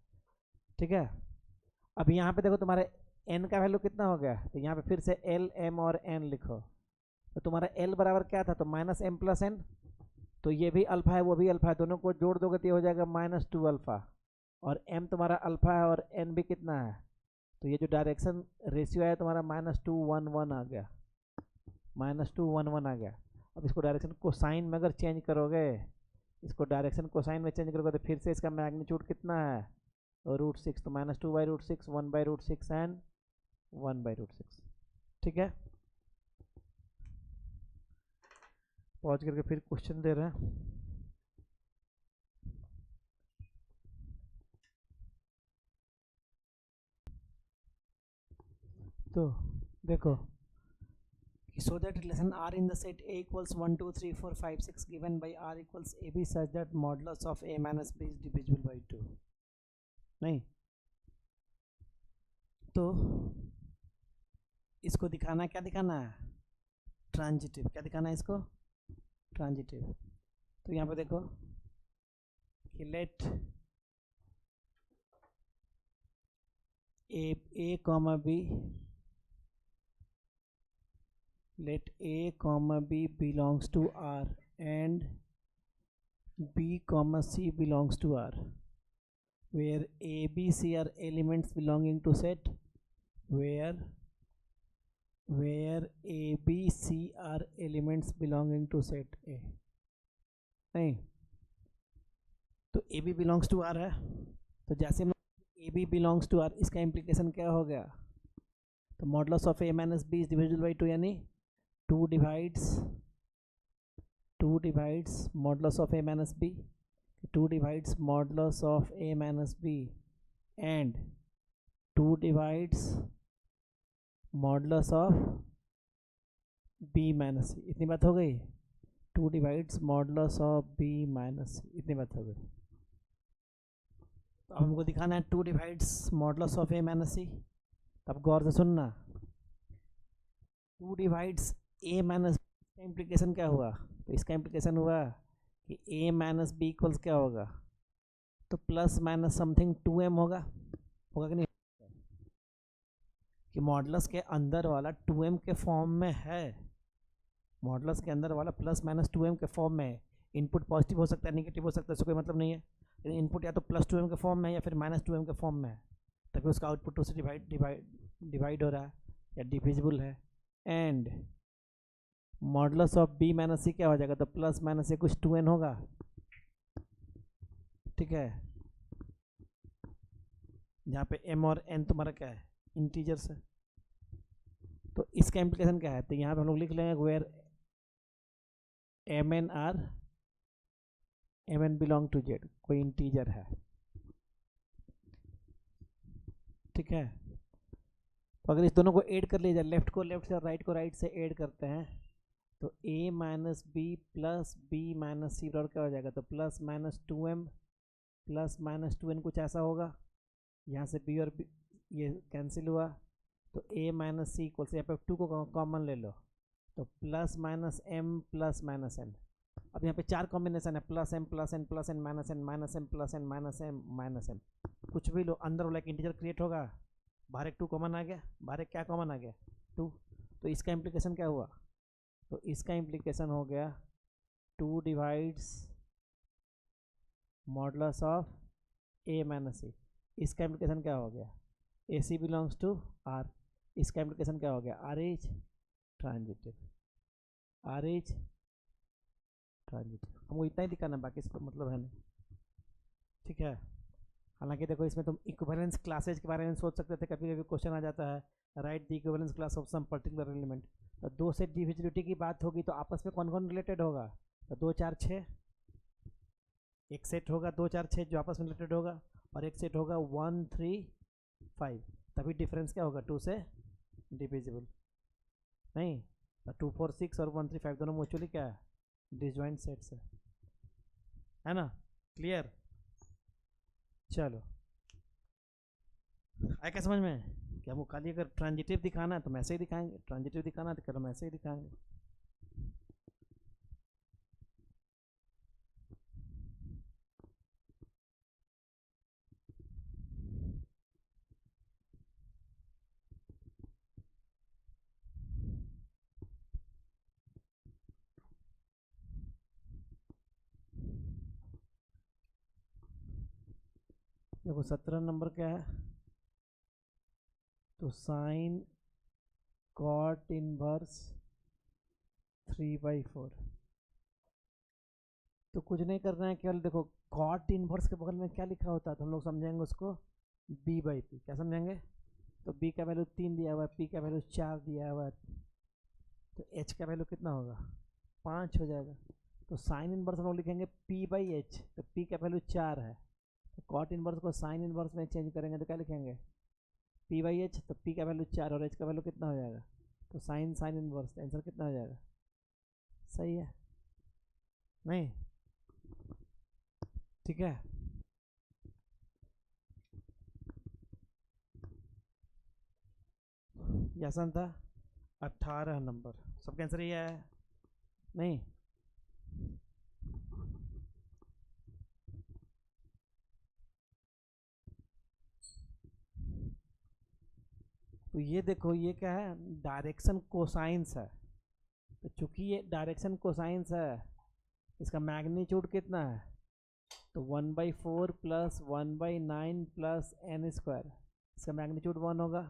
ठीक है। अब यहाँ पे देखो तुम्हारे n का वैल्यू कितना हो गया, तो यहाँ पे फिर से l m और n लिखो, तो तुम्हारा l बराबर क्या था, तो माइनस m प्लस n, तो ये भी अल्फा है वो भी अल्फा है, दोनों को जोड़ दोगे तो ये हो जाएगा माइनस 2 अल्फा, और m तुम्हारा अल्फा है और n भी कितना है, तो ये जो डायरेक्शन रेशियो है तुम्हारा -2 1 1 आ गया, -2 1 1 आ गया। अब इसको डायरेक्शन कोसाइन में अगर चेंज करोगे, इसको डायरेक्शन कोसाइन में चेंज करोगे तो फिर से इसका मैग्नीट्यूड कितना है √6, तो -2/√6 1/√6 एंड 1/√6, ठीक है। पॉज करके फिर क्वेश्चन दे रहे हैं। तो देखो, so that relation R in the set A equals 1 2 3 4 5 6 given by R equals AB such that modulus of A minus B is divisible by 2, नहीं, तो इसको दिखाना, क्या दिखाना है, ट्रांजिटिव, क्या दिखाना है इसको, ट्रांजिटिव। तो यहाँ पे देखो कि late A comma B, let A comma B belongs to R and B comma C belongs to R, where A B C are elements belonging to set, where A B C are elements belonging to set A, नहीं, तो A B belongs to R है, तो जैसे हम A B belongs to R, इसका implication क्या हो गया, तो modulus of A minus B is divisible by 2, यानी 2 divides modulus of A minus B, 2 divides modulus of a minus b and 2 divides modulus of b minus c, इतनी बात हो गई. 2 divides modulus of b minus c, इतनी बात हो गई. तो हमको दिखाना है 2 divides modulus of a minus c. तब गौर से सुनना, 2 divides a minus b का इम्प्लीकेशन क्या हुआ. तो इसका इम्प्लीकेशन हुआ कि a माइनस बी इक्वल्स क्या होगा, तो प्लस माइनस समथिंग 2m होगा कि नहीं, कि मॉडलस के अंदर वाला 2m के फॉर्म में है. मॉडलस के अंदर वाला प्लस माइनस 2m के फॉर्म में है. इनपुट पॉजिटिव हो सकता है, नेगेटिव हो सकता है, इससे कोई मतलब नहीं है. लेकिन इनपुट या तो प्लस 2m के फॉर्म में है या फिर माइनस 2m के फॉर्म में है, तभी उसका आउटपुट 2 से डिवाइड हो रहा है या डिविजिबल है. And modulus of b minus c क्या हो जाएगा, तो प्लस माइनस से कुछ 2n होगा. ठीक है, जहाँ पे m और n तुम्हारा क्या है, इंटीजर्स है. तो इसका इम्प्लीकेशन क्या है, तो यहाँ पे हम लोग लिख लेंगे where mn belong to z, कोई इंटीजर है. ठीक है, तो अगर इस दोनों को ऐड कर लिया जाए, लेफ्ट को लेफ्ट से और राइट को राइट से ऐड करते हैं, तो a minus b plus b minus c बराबर क्या हो जाएगा, तो plus minus 2m plus minus 2n कुछ ऐसा होगा. यहाँ से b और b ये कैंसिल हुआ, तो a माइनस सी इक्वल से यहाँ पे 2 को कॉमन ले लो, तो plus minus m plus minus n. अब यहाँ पे 4 कॉम्बिनेशन है, plus m plus n plus n minus n minus m plus n minus m minus m. कुछ भी लो, अंदर वाला एक इंटीजर क्रिएट होगा, बाहर एक 2 कॉमन आ गया, बाहर एक क्या कॉमन आ गया, 2. तो इसका इम्प्लीकेशन क्या हुआ, तो इसका इम्प्लीकेशन हो गया 2 divides modulus of a minus c. इसका इम्प्लीकेशन क्या हो गया, a c belongs to R. इसका इम्प्लीकेशन क्या हो गया, R is transitive. R is transitive. हमको इतना ही दिखाना, बाकी इसको मतलब है नहीं. ठीक है, हालांकि देखो इसमें तुम इक्विवेलेंस क्लासेज के बारे में सोच सकते थे, कभी कभी क्वेश्चन आ जाता है right the equivalence class of some particular element. तो 2 से डिविजिबिलिटी की बात होगी तो आपस में कौन कौन रिलेटेड होगा, तो 2 4 6, एक सेट होगा 2 4 6 जो आपस में रिलेटेड होगा, और एक सेट होगा 1 3 5. तभी डिफरेंस क्या होगा, 2 से डिविजिबल नहीं. तो 2 4 6 और 1 3 5 दोनों म्यूचुअली क्या है, डिसजॉइंट सेट्स है ना. क्लियर, चलो आया क्या समझ में, कि हमको खाली अगर ट्रांजिटिव दिखाना है तो हम ऐसे ही दिखाएंगे, ट्रांजिटिव दिखाना है तो हम ऐसे ही दिखाएंगे. देखो 17 नंबर क्या है, तो साइन कॉट इनवर्स 3/4. तो कुछ नहीं करना है, केवल देखो कॉट इनवर्स के बगल में क्या लिखा होता है, तो हम लोग समझेंगे उसको b/p. क्या समझेंगे, तो b का वैल्यू 3 दिया हुआ है, p का वैल्यू 4 दिया हुआ है, तो h का वैल्यू कितना होगा, 5 हो जाएगा. तो साइन इनवर्स हम लोग लिखेंगे p/h, तो p का वैल्यू 4 है, तो कॉट इनवर्स को साइन इनवर्स में चेंज करेंगे तो क्या लिखेंगे, p/h. तो p का वैल्यू 4 और h का वैल्यू कितना हो जाएगा, तो साइन साइन इनवर्स. आंसर कितना हो जाएगा, सही है नहीं. ठीक है, ये आसान था. 18 नंबर सबका आंसर ये है नहीं. तो ये देखो ये क्या है, डायरेक्शन कोसाइंस है. तो चूंकि ये डायरेक्शन कोसाइंस है, इसका मैग्नीट्यूड कितना है, तो 1/4 प्लस 1/9 प्लस n². इसका मैग्नीट्यूड 1 होगा,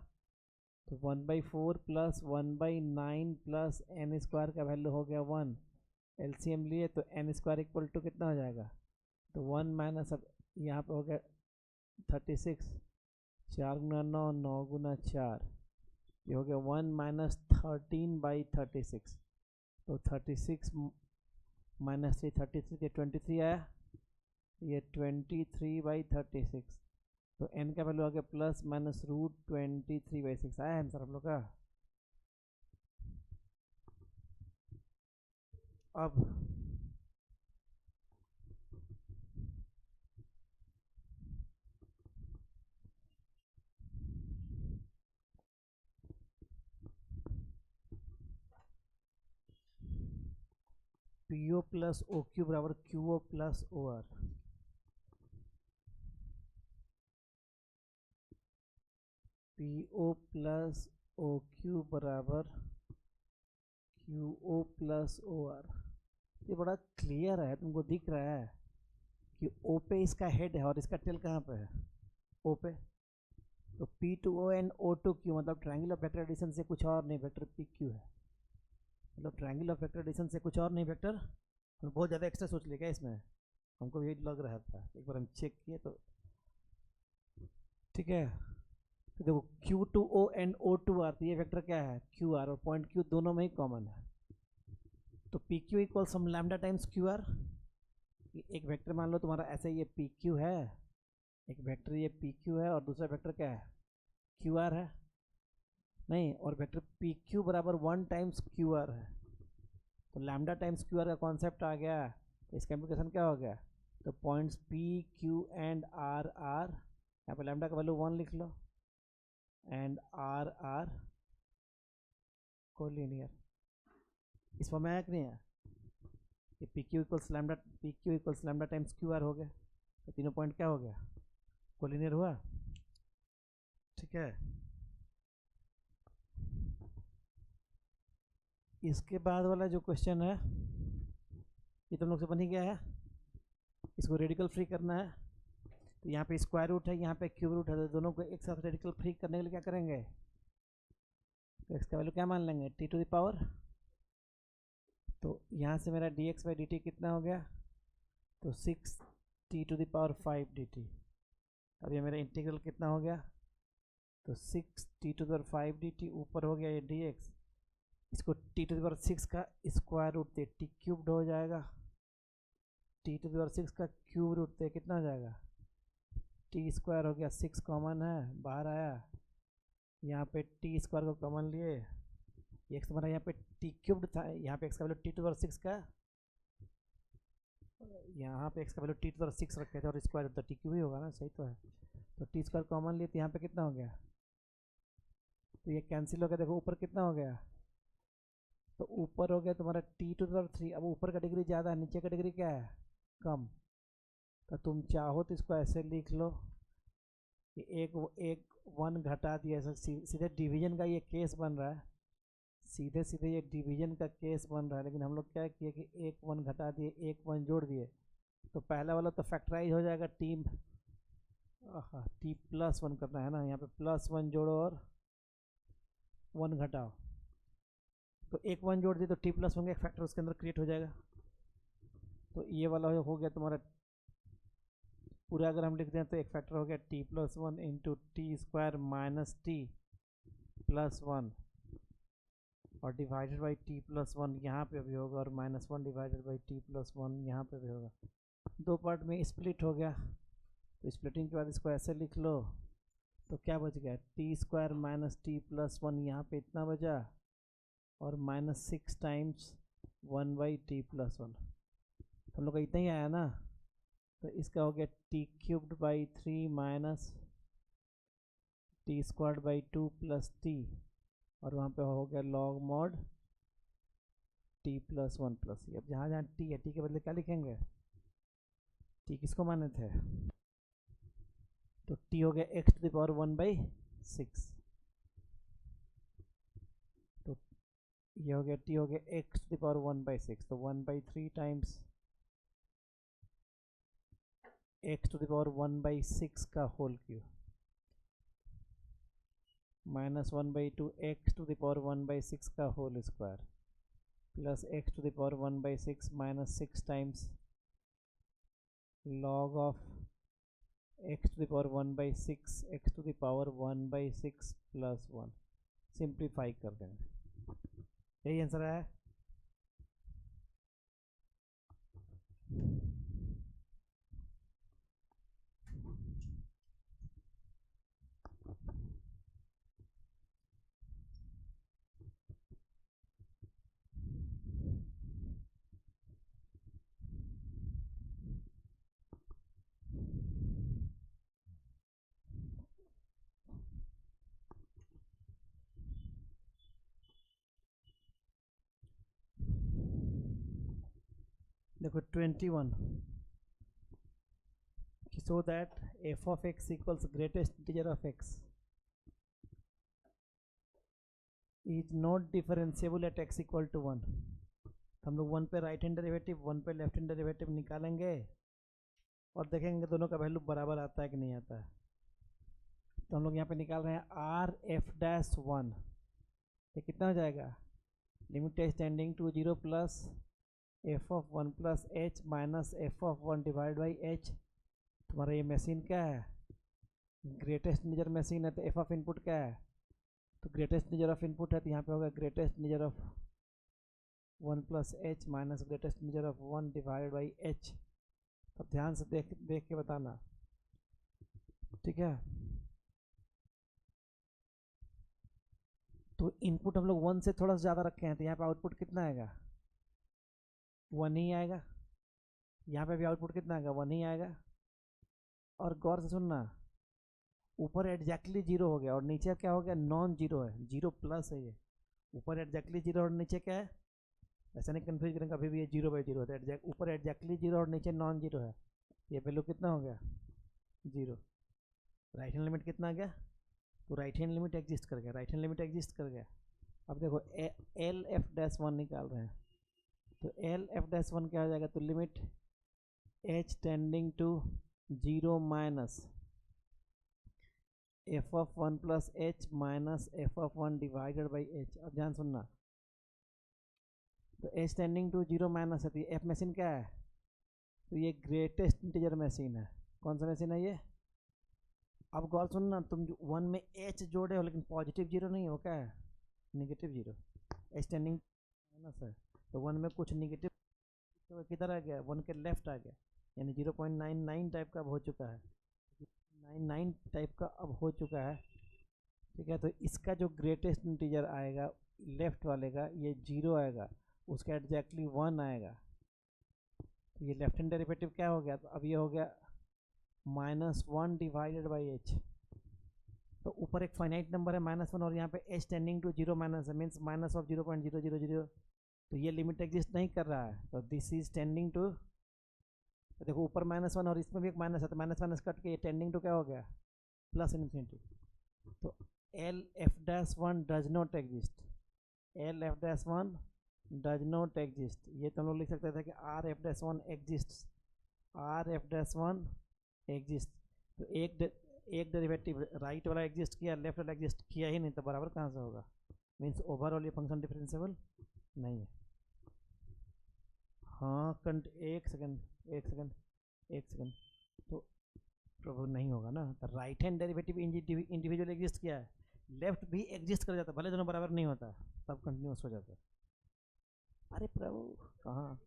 तो 1/4 प्लस 1/9 प्लस n² का वैल्यू हो गया 1. एलसीएम लिए तो n² इक्वल टू कितना हो जाएगा, तो 1 माइनस, अब यहाँ पे हो गया 36, 4 गुना 9, 9 गुना 4, ये हो गया 1 माइनस 13/36. तो 36 माइनस 3, 33 के 23 आया, ये 23/36, तो n का वैल्यू आ गया प्लस माइनस रूट 23/6 आया आंसर हम लोग का। अब PO प्लस OQ बराबर QO plus OR। PO plus OQ बराबर QO प्लस OR। ये बड़ा क्लियर है, तुमको दिख रहा है कि O पे इसका हेड है और इसका टेल कहाँ पे है, O पे। तो P2O एंड O2Q मतलब ट्रायंगल ऑफ वेक्टर एडिशन से कुछ और नहीं, वेक्टर PQ है। मतलब ट्रायंगल ऑफ वेक्टर एडिशन से कुछ और नहीं वेक्टर। बहुत ज़्यादा एक्स्ट्रा सोच लिया क्या इसमें, हमको यही लग रहा था, एक बार हम चेक किए तो ठीक है। तो देखो Q2O एंड O2R, तो ये वेक्टर क्या है QR, और पॉइंट Q दोनों में ही कॉमन है। तो PQ इक्वल सम लैम्डा टाइम्स QR। एक वेक्टर मान लो तुम्हारा ऐसे, ये PQ है, एक वेक्टर ये PQ है और दूसरा वेक्टर क्या है QR है नहीं, और वेक्टर PQ बराबर 1 टाइम्स QR है। तो लैम्डा टाइम्स QR का कॉन्सेप्ट आ गया, तो इसका इम्प्लीकेशन क्या हो गया। तो points PQ and R are, यहाँ पे लैम्डा का वैल्यू 1 लिख लो, एंड R आर कोलिनियर। इस फॉर्म में आया कि नहीं है, ये PQ equals lambda times QR हो गया, तो तीनों पॉइंट क्या हो गया, कोलिनियर हुआ। ठीक है, इसके बाद वाला जो क्वेश्चन है ये तुम लोग से बन ही गया है, इसको रेडिकल फ्री करना है। तो यहाँ पे स्क्वायर रूट है, यहाँ पे क्यूब रूट है, तो दोनों को एक साथ रेडिकल फ्री करने के लिए क्या करेंगे, तो एक्स का वैल्यू क्या मान लेंगे, t टू द पावर। तो यहाँ से मेरा dx/dt कितना हो गया, तो 6t to the power 5 dt। अब ये मेरा इंटीग्रल कितना हो गया, तो 6t to the power 5 dt, ऊपर हो गया ये dx, इसको t टू द पावर 6 का स्क्वायर रूट दे t क्यूब्ड हो जाएगा, t टू द पावर 6 का क्यूब रूट दे कितना हो जाएगा, टी स्क्वायर हो गया, 6 कॉमन है बाहर आया, यहाँ पे टी स्क्वायर को कॉमन लिए, एक्स हमारा यहाँ पे टी क्यूब्ड था, यहाँ पे एक्स का वैल्यू टी टू पावर 6 का, यहाँ पे एक्स का वैल्यू टी टू पावर 6 रखे थे और स्क्वायर तो टी क्यूब ही होगा ना, सही तो है। तो टी स्क्वायर कॉमन लिए तो यहाँ पे कितना हो गया, तो ये कैंसिल हो गया, देखो ऊपर कितना हो गया, तो ऊपर हो गया तुम्हारा टी टू पावर 3। अब ऊपर का डिग्री ज़्यादा है, नीचे का डिग्री क्या है कम, तो तुम चाहो तो इसको ऐसे लिख लो कि एक 1 घटा दिया, सीधे डिवीजन का ये केस बन रहा है, सीधे सीधे ये डिवीजन का केस बन रहा है, लेकिन हम लोग क्या किए कि एक 1 घटा दिए, एक 1 जोड़ दिए, तो पहला वाला तो फैक्टराइज हो जाएगा, टी प्लस 1 करना है ना, यहाँ पे प्लस 1 जोड़ो और 1 घटाओ, तो एक 1 जोड़ दिए तो टी प्लस 1 का एक फैक्टर उसके अंदर क्रिएट हो जाएगा। तो ये वाला हो गया तुम्हारा पूरा, अगर हम लिख दें तो एक फैक्टर हो गया T plus 1 into T square minus T plus 1 और डिवाइडेड बाई टी प्लस 1 यहाँ पे भी होगा, और minus 1 divided by T plus 1 यहाँ पे भी होगा। दो पार्ट में स्प्लिट हो गया, तो स्प्लिटिंग के बाद इसको ऐसे लिख लो, तो क्या बच गया, T square minus T plus 1 यहाँ पे इतना बचा, और minus 6 times 1 by T plus 1, हम लोग का इतना ही आया ना। तो इसका हो गया t cubed by 3 minus t square by 2 plus t, और वहाँ पे हो गया log mod t plus 1 plus c. अब जहाँ जहाँ टी है, टी के बदले क्या लिखेंगे, टी किसको माने थे, तो टी हो गया एक्स टू द पावर 1/6, तो ये हो गया टी हो गया एक्स टू द पावर 1/6, तो 1/3 times x to the power 1/6 का whole cube minus 1/2 x to the power 1/6 का whole square plus x to the power 1/6 minus 6 times log of x to the power 1/6 x to the power 1/6 plus 1, simplify कर देंगे, यही answer है। देखो 21 so that f of x equals greatest integer of x is not differentiable at x equal to 1। तो हम लोग 1 पे right hand derivative 1 पे लेफ्ट हैंड डेरिवेटिव निकालेंगे और देखेंगे दोनों का वैल्यू बराबर आता है कि नहीं आता है। तो हम लोग यहाँ पे निकाल रहे हैं आर एफ डैश 1, ये कितना हो जाएगा, limit h tending to 0 plus f of 1 plus h minus f of 1 divide by h. तुम्हारा ये मशीन क्या है, ग्रेटेस्ट इंटीजर मशीन है, तो एफ ऑफ इनपुट क्या है, तो ग्रेटेस्ट इंटीजर ऑफ इनपुट है, तो यहाँ पे होगा greatest integer of 1 plus h minus greatest integer of 1 divide by H. तो ध्यान से देख के बताना, ठीक है। तो इनपुट हम लोग 1 से थोड़ा सा ज़्यादा रखे हैं, तो यहाँ पे आउटपुट कितना आएगा, 1 ही आएगा। यहाँ पे भी आउटपुट कितना आएगा, 1 ही आएगा। और गौर से सुनना, ऊपर एग्जैक्टली 0 हो गया और नीचे क्या हो गया, नॉन जीरो है, 0 प्लस है ये। ऊपर एग्जैक्टली 0 और नीचे क्या है, ऐसा नहीं कन्फ्यूज करेंगे कभी भी, ये 0/0 होता है। ऊपर एग्जैक्टली 0 और नीचे नॉन जीरो है, ये वैल्यू कितना हो गया, 0। राइट हैंड लिमिट कितना आ गया, तो राइट हैंड लिमिट एग्जिस्ट कर गया, राइट हैंड लिमिट एग्जिस्ट कर गया। अब देखो एल एफ डैश 1 निकाल रहे हैं, तो एल एफ डैश 1 क्या हो जाएगा, तो limit h tending to 0 minus f of 1 plus h minus f of 1 divided by h. अब ध्यान सुनना, तो एच टेंडिंग टू 0 माइनस है, तो ये एफ मशीन क्या है, तो ये ग्रेटेस्ट इंटीजर मशीन है। कौन सा मशीन है ये, अब गौर सुनना, तुम 1 में एच जोड़े हो लेकिन पॉजिटिव 0 नहीं हो, क्या है, नेगेटिव 0। एच टेंडिंग माइनस है, तो 1 में कुछ नेगेटिव तो किधर आ गया, 1 के लेफ्ट आ गया, यानी 0.99 टाइप का अब हो चुका है, 99 टाइप का अब हो चुका है, ठीक है। तो इसका जो ग्रेटेस्ट इंटीजर आएगा लेफ्ट वाले का, ये 0 आएगा, उसका एग्जैक्टली 1 आएगा। तो ये लेफ्ट हैंड डेरिवेटिव क्या हो गया, तो अब ये हो गया -1 डिवाइडेड बाई एच। तो ऊपर एक फाइनाइट नंबर है -1 और यहाँ पे एच टेंडिंग टू 0 माइनस है, मीन्स माइनस ऑफ 0.000, तो ये लिमिट एग्जिस्ट नहीं कर रहा है, तो दिस इज टेंडिंग टू, तो देखो ऊपर -1 और इसमें भी एक माइनस है, तो माइनस माइनस कट के ये टेंडिंग टू क्या हो गया, प्लस इन्फिनिटी। तो L F dash 1 does not exist, L F dash 1 does not exist. ये तो हम लोग लिख सकते थे कि R F dash 1 exist, R F dash 1 exist. तो एक डेरिवेटिव राइट वाला एग्जिस्ट किया, लेफ्ट वाला एग्जिस्ट किया ही नहीं, तो बराबर कहाँ से होगा, मीन्स ओवरऑल ये फंक्शन डिफरेंशिएबल नहीं है। हाँ एक सेकंड, तो प्रभु नहीं होगा ना, तो right hand derivative individual exist किया है, लेफ्ट भी एग्जिस्ट कर जाता, भले दोनों बराबर नहीं होता, तब कंटिन्यूस हो जाता है। अरे प्रभु कहाँ,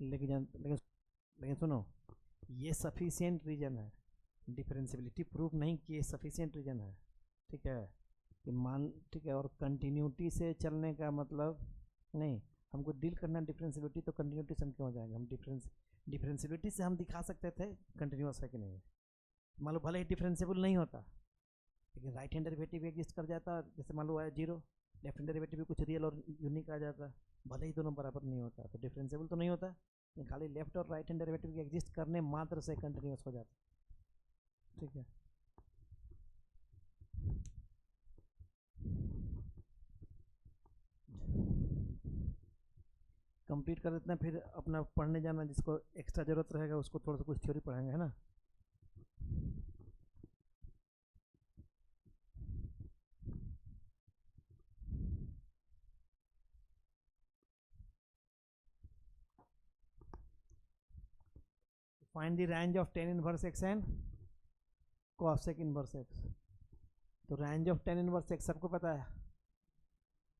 लेकिन सुनो, ये सफिशिएंट रीजन है, डिफरेंशियबिलिटी प्रूफ नहीं कि ये सफिशिएंट रीजन है, ठीक है, कि ठीक है। और कंटिन्यूटी से चलने का मतलब नहीं, हमको डील करना डिफरेंशियबिलिटी, तो कंटिन्यूटी से हम क्यों हो जाएंगे, हम डिफरेंशियबिलिटी से हम दिखा सकते थे कंटिन्यूस है कि नहीं है। मान लो भले ही डिफरेंशियबल नहीं होता, लेकिन राइट हैंड डेरिवेटिव एग्जिस्ट कर जाता, जैसे मान लो आया 0, लेफ्ट हैंड डेरिवेटिव भी कुछ रियल और यूनिक आ जाता, भले ही दोनों बराबर नहीं होता, तो डिफरेंशियबल तो नहीं होता, लेकिन खाली लेफ्ट और राइट हैंड डेरिवेटिव के एग्जिस्ट करने मात्र से कंटिन्यूस हो जाता, ठीक है। कंप्लीट कर देते हैं, फिर अपना पढ़ने जाना, जिसको एक्स्ट्रा जरूरत रहेगा उसको थोड़ा सा कुछ थ्योरी पढ़ाएंगे, है ना। Find the range of tan inverse x and cosec inverse x। तो range of tan inverse x सबको पता है,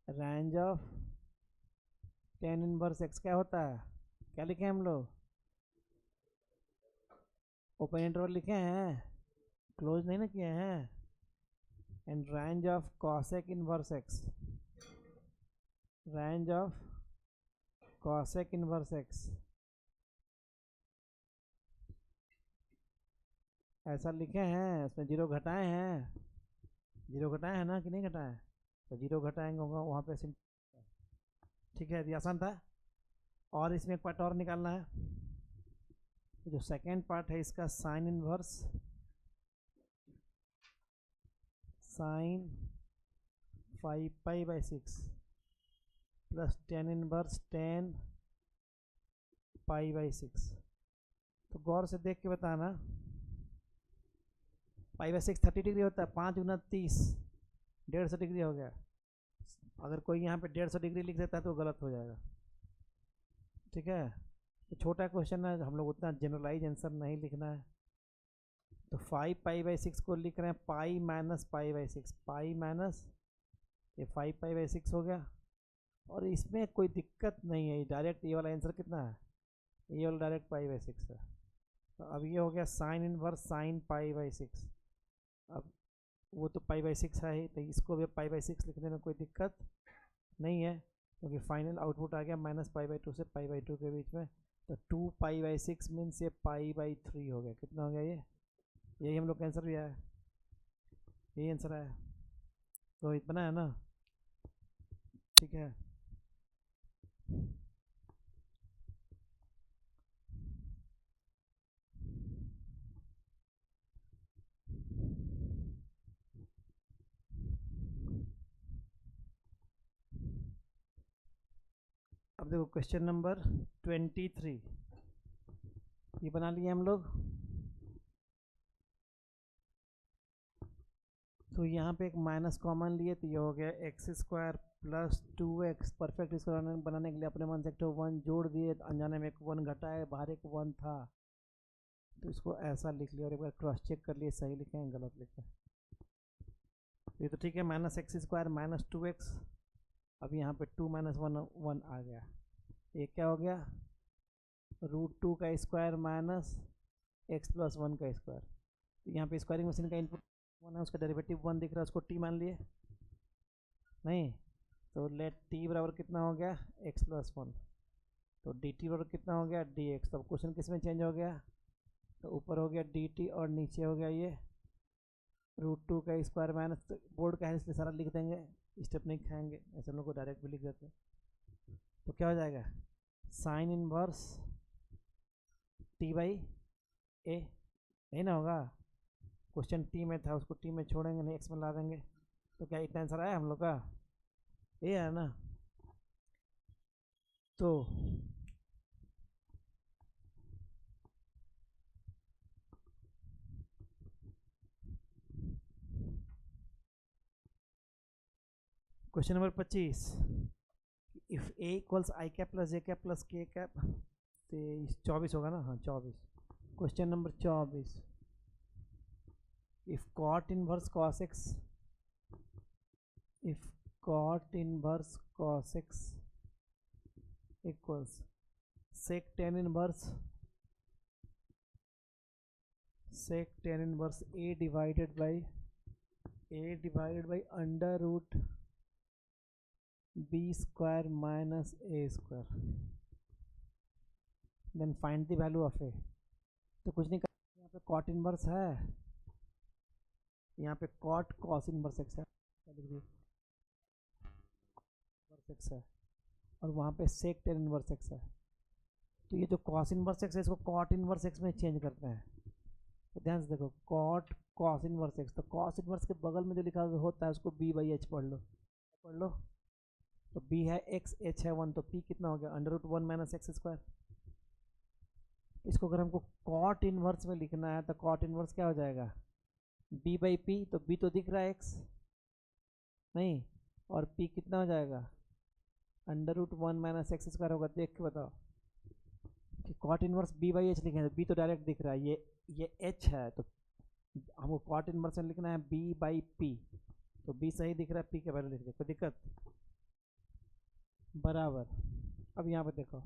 range of tan inverse x क्या होता है, क्या लिखे हम लोग, ओपन इंटरवल लिखे हैं, क्लोज नहीं ना किए हैं। And range of cosec inverse x, range of cosec inverse x ऐसा लिखे हैं, उसमें 0 घटाए हैं, 0 घटाए हैं ना कि नहीं घटाए, तो 0 घटाएंगे होगा वहाँ पे ठीक है, ये आसान था। और इसमें एक पार्ट और निकालना है। तो जो सेकेंड पार्ट है इसका sine inverse sine 5π/6 plus tan inverse 10π/6। तो गौर से देख के बताना, π/6 30 डिग्री होता है, 5 गुना 30 150 डिग्री हो गया। अगर कोई यहाँ पे 150 डिग्री लिख देता है तो गलत हो जाएगा। ठीक है, तो छोटा क्वेश्चन है, हम लोग उतना जनरलाइज आंसर नहीं लिखना है। तो 5π/6 को लिख रहे हैं पाई माइनस π/6, पाई माइनस ये 5π/6 हो गया। और इसमें कोई दिक्कत नहीं है, डायरेक्ट ये वाला आंसर कितना है, ये वाला डायरेक्ट π/6 है। तो अब ये हो गया साइन इनवर्स साइन π/6। अब वो तो π/6 है ही, तो इसको भी π/6 लिखने में कोई दिक्कत नहीं है, क्योंकि फाइनल आउटपुट आ गया -π/2 से π/2 के बीच में। तो 2π/6 मीन्स ये π/3 हो गया। कितना हो गया ये? यही हम लोग का आंसर भी आया, यही आंसर आया। तो इतना है ना, ठीक है। अब देखो क्वेश्चन नंबर 23, ये बना लिए हम लोग। तो यहाँ पे एक माइनस कॉमन लिए, तो ये हो गया x² प्लस 2x। परफेक्ट इसको बनाने के लिए अपने मन से एक 1 जोड़ दिए, तो अनजाने में एक 1 घटा है, बाहर एक 1 था, तो इसको ऐसा लिख लिया। और एक बार क्रॉस चेक कर लिए सही लिखे हैं गलत लिखे। ये तो ठीक है, -x² माइनस 2x। अब यहाँ पे 2 - 1 1 आ गया। ये क्या हो गया, √2 का स्क्वायर माइनस x + 1 का स्क्वायर। तो यहाँ पे स्क्वायरिंग मशीन का इनपुट 1 है, उसका डेरिवेटिव 1 दिख रहा है, उसको t मान लिए नहीं। तो लेट t बराबर कितना हो गया, x + 1। तो dt बराबर कितना हो गया, dx। तो क्वेश्चन किस में चेंज हो गया, तो ऊपर हो गया dt और नीचे हो गया ये √2 का स्क्वायर माइनस। तो बोर्ड का है इसलिए सारा लिख देंगे, स्टेप नहीं खाएंगे, ऐसे हम लोग को डायरेक्ट भी लिख देते हैं। तो क्या हो जाएगा, साइन इनवर्स t/a, यही ना होगा। क्वेश्चन टी में था, उसको टी में छोड़ेंगे नहीं, एक्स में ला देंगे। तो क्या इतना आंसर आया हम लोग का, ये है ना। तो question number 25, if a equals i cap plus j cap plus k cap, तो 24 होगा ना, हाँ 24। Question number 24, if cot inverse cos x, if cot inverse cos x equals sec tan inverse a divided by under root b square minus a square, then find the value of a। तो कुछ नहीं करना, यहाँ पे cot inverse है, यहाँ पे cot cos inverse x है, x है, और वहाँ पे sec tan इनवर्स x है। तो ये जो cos इनवर्स x है, इसको cot इनवर्स x में चेंज करते हैं। तो ध्यान से देखो, cot cos इनवर्स x, तो cos इनवर्स के बगल में जो लिखा होता है उसको b/h पढ़ लो। तो b है x, h है 1, तो p कितना हो गया, √1 - x²। इसको अगर हमको cot इनवर्स में लिखना है तो cot इनवर्स क्या हो जाएगा, b/p। तो b तो दिख रहा है x नहीं, और p कितना हो जाएगा, √1 - x² होगा। देख के बताओ कि cot इनवर्स b/h लिखे हैं, तो b तो डायरेक्ट दिख रहा है, ये h है, तो हमको cot इनवर्स में लिखना है b/p। तो b सही दिख रहा है, p के वैल्यू लिख दे, कोई दिक्कत बराबर। अब यहाँ पे देखो,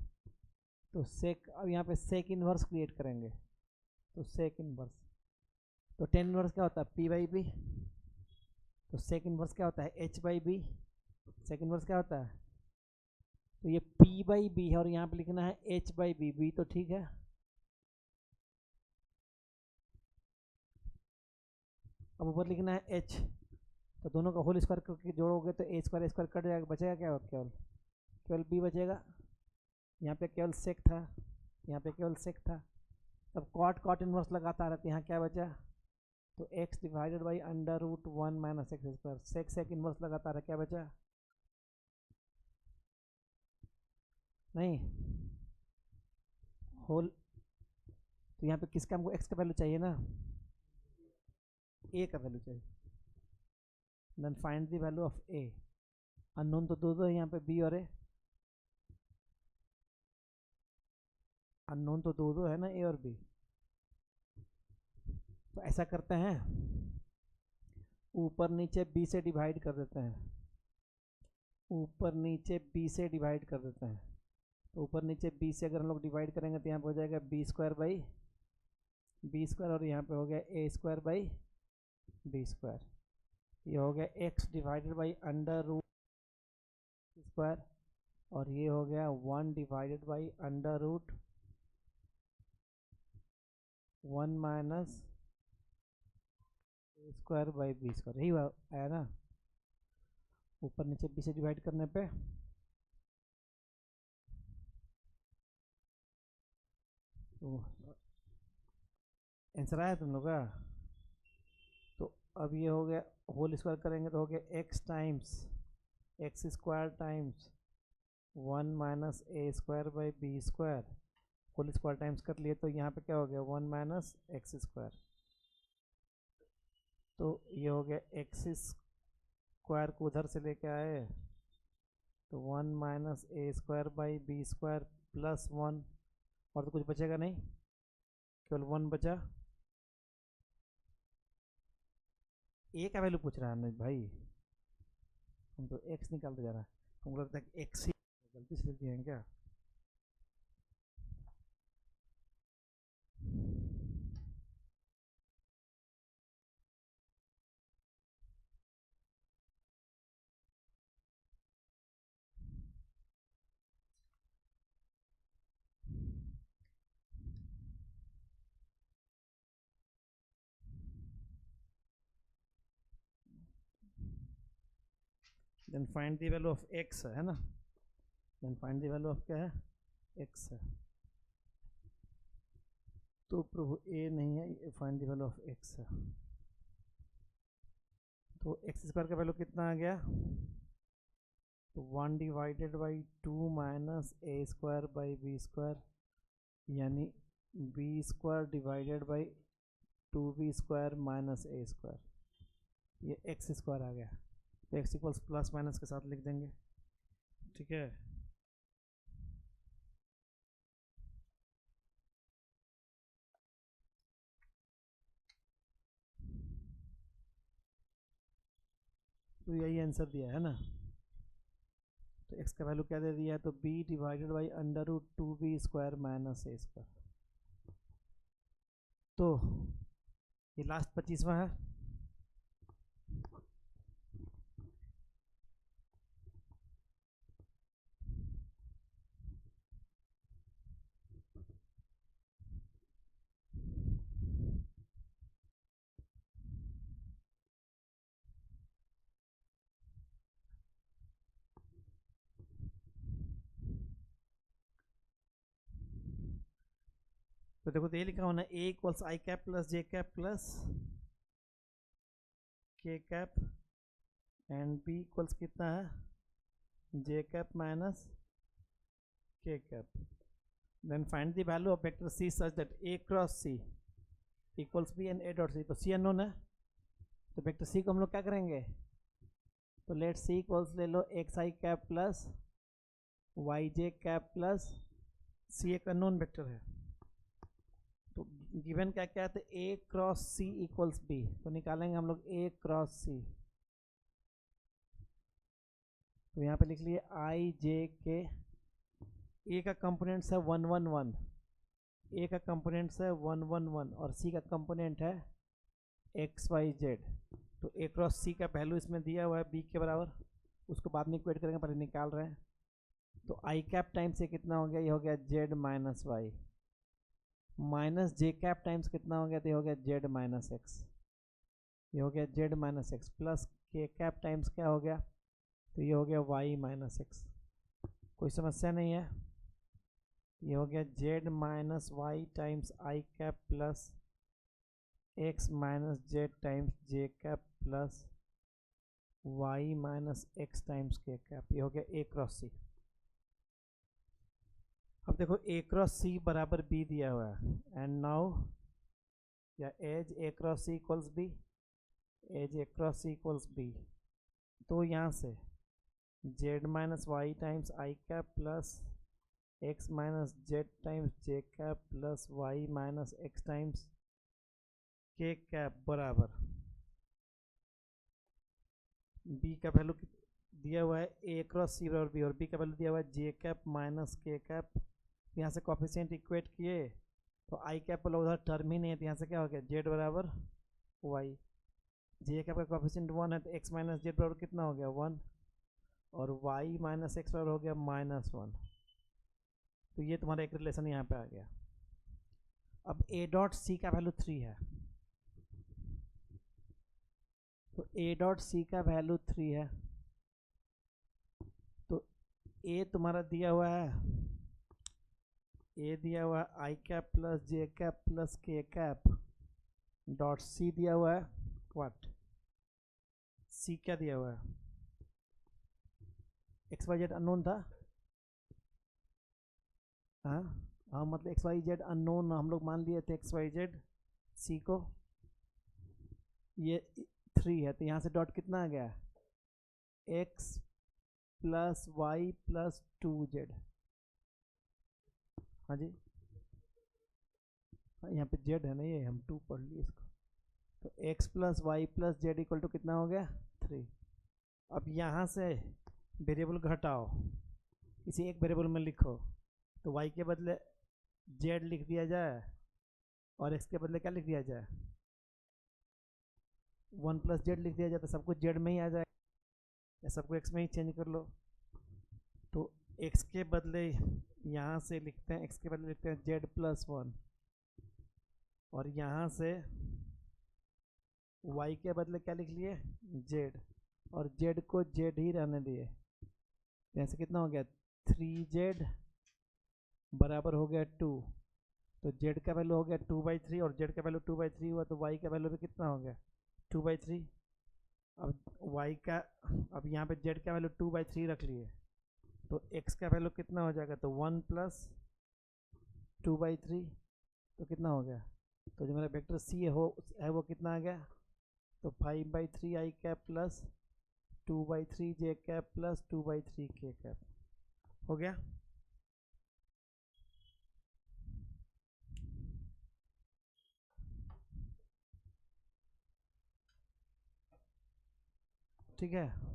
तो सेक, अब यहाँ पे सेक इनवर्स क्रिएट करेंगे। तो सेक इनवर्स, तो टेन इनवर्स क्या होता है, p/b। तो सेक इनवर्स क्या होता है, h/b। सेक इनवर्स क्या होता है, तो ये p/b है, और यहाँ पे लिखना है h/b। b तो ठीक है, अब ऊपर लिखना है h। तो दोनों का होल स्क्वायर करके जोड़ोगे तो a² कट जाएगा, बचेगा क्या केवल केवल बी बचेगा, यहाँ पे केवल सेक था, यहाँ पे केवल सेक था, तब कॉट कॉट इन्वर्स लगाता रहता है। यहाँ क्या बचा, तो x divided by under root 1 minus x square, sec sec inverse लगाता रहा, क्या बचा, नहीं होल। तो यहाँ पे किसका हमको x का वैल्यू चाहिए ना, a का वैल्यू चाहिए। Then find the value of a। Unknown तो दो है यहाँ पे, b और a, अननोन तो दो है ना, a और b। तो ऐसा करते हैं, ऊपर नीचे b से डिवाइड कर देते हैं, ऊपर नीचे b से डिवाइड कर देते हैं। तो ऊपर नीचे b से अगर हम लोग डिवाइड करेंगे तो यहाँ पे हो जाएगा b square by b square, और यहाँ पे हो गया a square by b square. ये हो गया x divided by under root square, और ये हो गया 1 divided by under root 1 minus a square by b square. यही आया ना, ऊपर नीचे b से डिवाइड करने पे। तो आंसर आया तुम लोग का। तो अब ये हो गया, होल स्क्वायर करेंगे तो हो गया x times x square times 1 minus a square by b square, whole square times कर लिए, तो यहाँ पे क्या हो गया 1 माइनस एक्स स्क्वायर। तो ये हो गया एक्स स्क्वायर को उधर से लेके आए, तो 1 minus a square by b square plus 1, और तो कुछ बचेगा नहीं, केवल 1 बचा। ए का वैल्यू पूछ रहा है अनुज भाई, हम तो एक्स निकालते जा रहा है, हमको लगता है एक्स ही गलती से लिख दिए हैं क्या। Then find the value of x है ना, then find the value of क्या है, एक्स है। तो प्रभु ए नहीं है, find the value of x है। तो एक्स स्क्वायर का वैल्यू कितना आ गया, तो 1 divided by 2 minus a square by b square, यानी b square divided by 2b square minus a square, ये एक्स स्क्वायर आ गया। तो एक्स इक्वल्स प्लस माइनस के साथ लिख देंगे, ठीक है। तो यही आंसर दिया है ना। तो x का वैल्यू क्या दे दिया है, तो b divided by under root 2b square minus a square. तो ये लास्ट 25वां है। तो देखो, तो ये लिखा होना a equals i cap plus j cap plus k cap, and b equals कितना है, j cap minus k cap. Then find the value of vector c such that a cross c equals b and a dot c. तो c unknown है, तो vector C को हम लोग क्या करेंगे, तो लेट सी इक्वल्स ले लो एक्स आई कैप प्लस वाई जे कैप प्लस सी, एक अननोन वेक्टर है। तो गिवन क्या क्या है, तो ए क्रॉस सी इक्वल्स बी, तो निकालेंगे हम लोग ए क्रॉस सी। तो यहाँ पे लिख लिए आई जे के, ए का कंपोनेंट्स है 1 1 1, ए का कंपोनेंट्स है 1 1 1, और सी का कंपोनेंट है एक्स वाई जेड। तो ए क्रॉस सी का वैल्यू इसमें दिया हुआ है बी के बराबर, उसको बाद में इक्वेट करेंगे, पहले निकाल रहे हैं। तो आई कैप टाइम्स से कितना हो गया, ये हो गया जेड माइनस वाई, माइनस जे कैप टाइम्स कितना हो गया, तो ये हो गया जेड माइनस एक्स, ये हो गया z minus x, plus k cap times क्या हो गया, तो ये हो गया वाई माइनस एक्स। कोई समस्या नहीं है। ये हो गया z minus y times i cap plus x minus z times j cap plus y minus x times k cap. ये हो गया ए क्रॉस सी। अब देखो ए क्रॉस सी बराबर बी दिया हुआ है, एंड नाउ या as a cross c equals b, as a cross c equals b, तो यहाँ से z minus y times i cap plus x minus z times j cap plus y minus x times k cap बराबर b का value दिया हुआ है ए cross सी बराबर B, और बी का वैल्यू दिया हुआ है j cap minus k cap. यहाँ से कॉफिशिएंट इक्वेट किए तो आई कैप वाला उधर टर्म ही नहीं है, तो यहाँ से क्या हो गया जेड बराबर वाई। जे कैप का कॉफिशिएंट 1 है तो एक्स माइनस जेड बराबर कितना हो गया 1, और वाई माइनस एक्स बराबर हो गया -1। तो ये तुम्हारा एक रिलेशन यहाँ पे आ गया। अब ए डॉट सी का वैल्यू 3 है, तो ए डॉट सी का वैल्यू 3 है, तो ए तुम्हारा दिया हुआ है, ए दिया हुआ है आई cap plus j cap plus k cap, dot C दिया हुआ है व्हाट, सी क्या दिया हुआ है, एक्स वाई जेड अननोन था। हाँ मतलब एक्स वाई जेड अननोन हम लोग मान लिए थे, एक्स वाई जेड सी को, ये 3 है, तो यहाँ से डॉट कितना आ गया x plus y plus 2z। हाँ जी, हाँ यहाँ पे z है ना, ये हम 2 पढ़ लिए इसको, तो x plus y plus z equal to कितना हो गया 3। अब यहाँ से वेरिएबल घटाओ, किसी एक वेरिएबल में लिखो, तो y के बदले z लिख दिया जाए और x के बदले क्या लिख दिया जाए 1 प्लस जेड लिख दिया जाए, तो सब कुछ जेड में ही आ जाए, या सबको x में ही चेंज कर लो। तो x के बदले यहाँ से लिखते हैं, x के बदले लिखते हैं जेड प्लस 1, और यहाँ से y के बदले क्या लिख लिए z, और z को z ही रहने दिए। यहाँ से कितना हो गया 3z बराबर हो गया 2, तो z का वैल्यू हो गया 2/3 और z का वैल्यू 2/3 हुआ, तो y का वैल्यू भी कितना हो गया 2/3। अब y का, अब यहाँ पे z का वैल्यू 2/3 रख लिए, तो x का वैल्यू कितना हो जाएगा, तो 1 प्लस 2/3, तो कितना हो गया, तो जो मेरा वेक्टर c है वो कितना आ गया, तो 5/3 आई कैप प्लस 2/3 जे कैप प्लस 2/3 के कैप हो गया। ठीक है।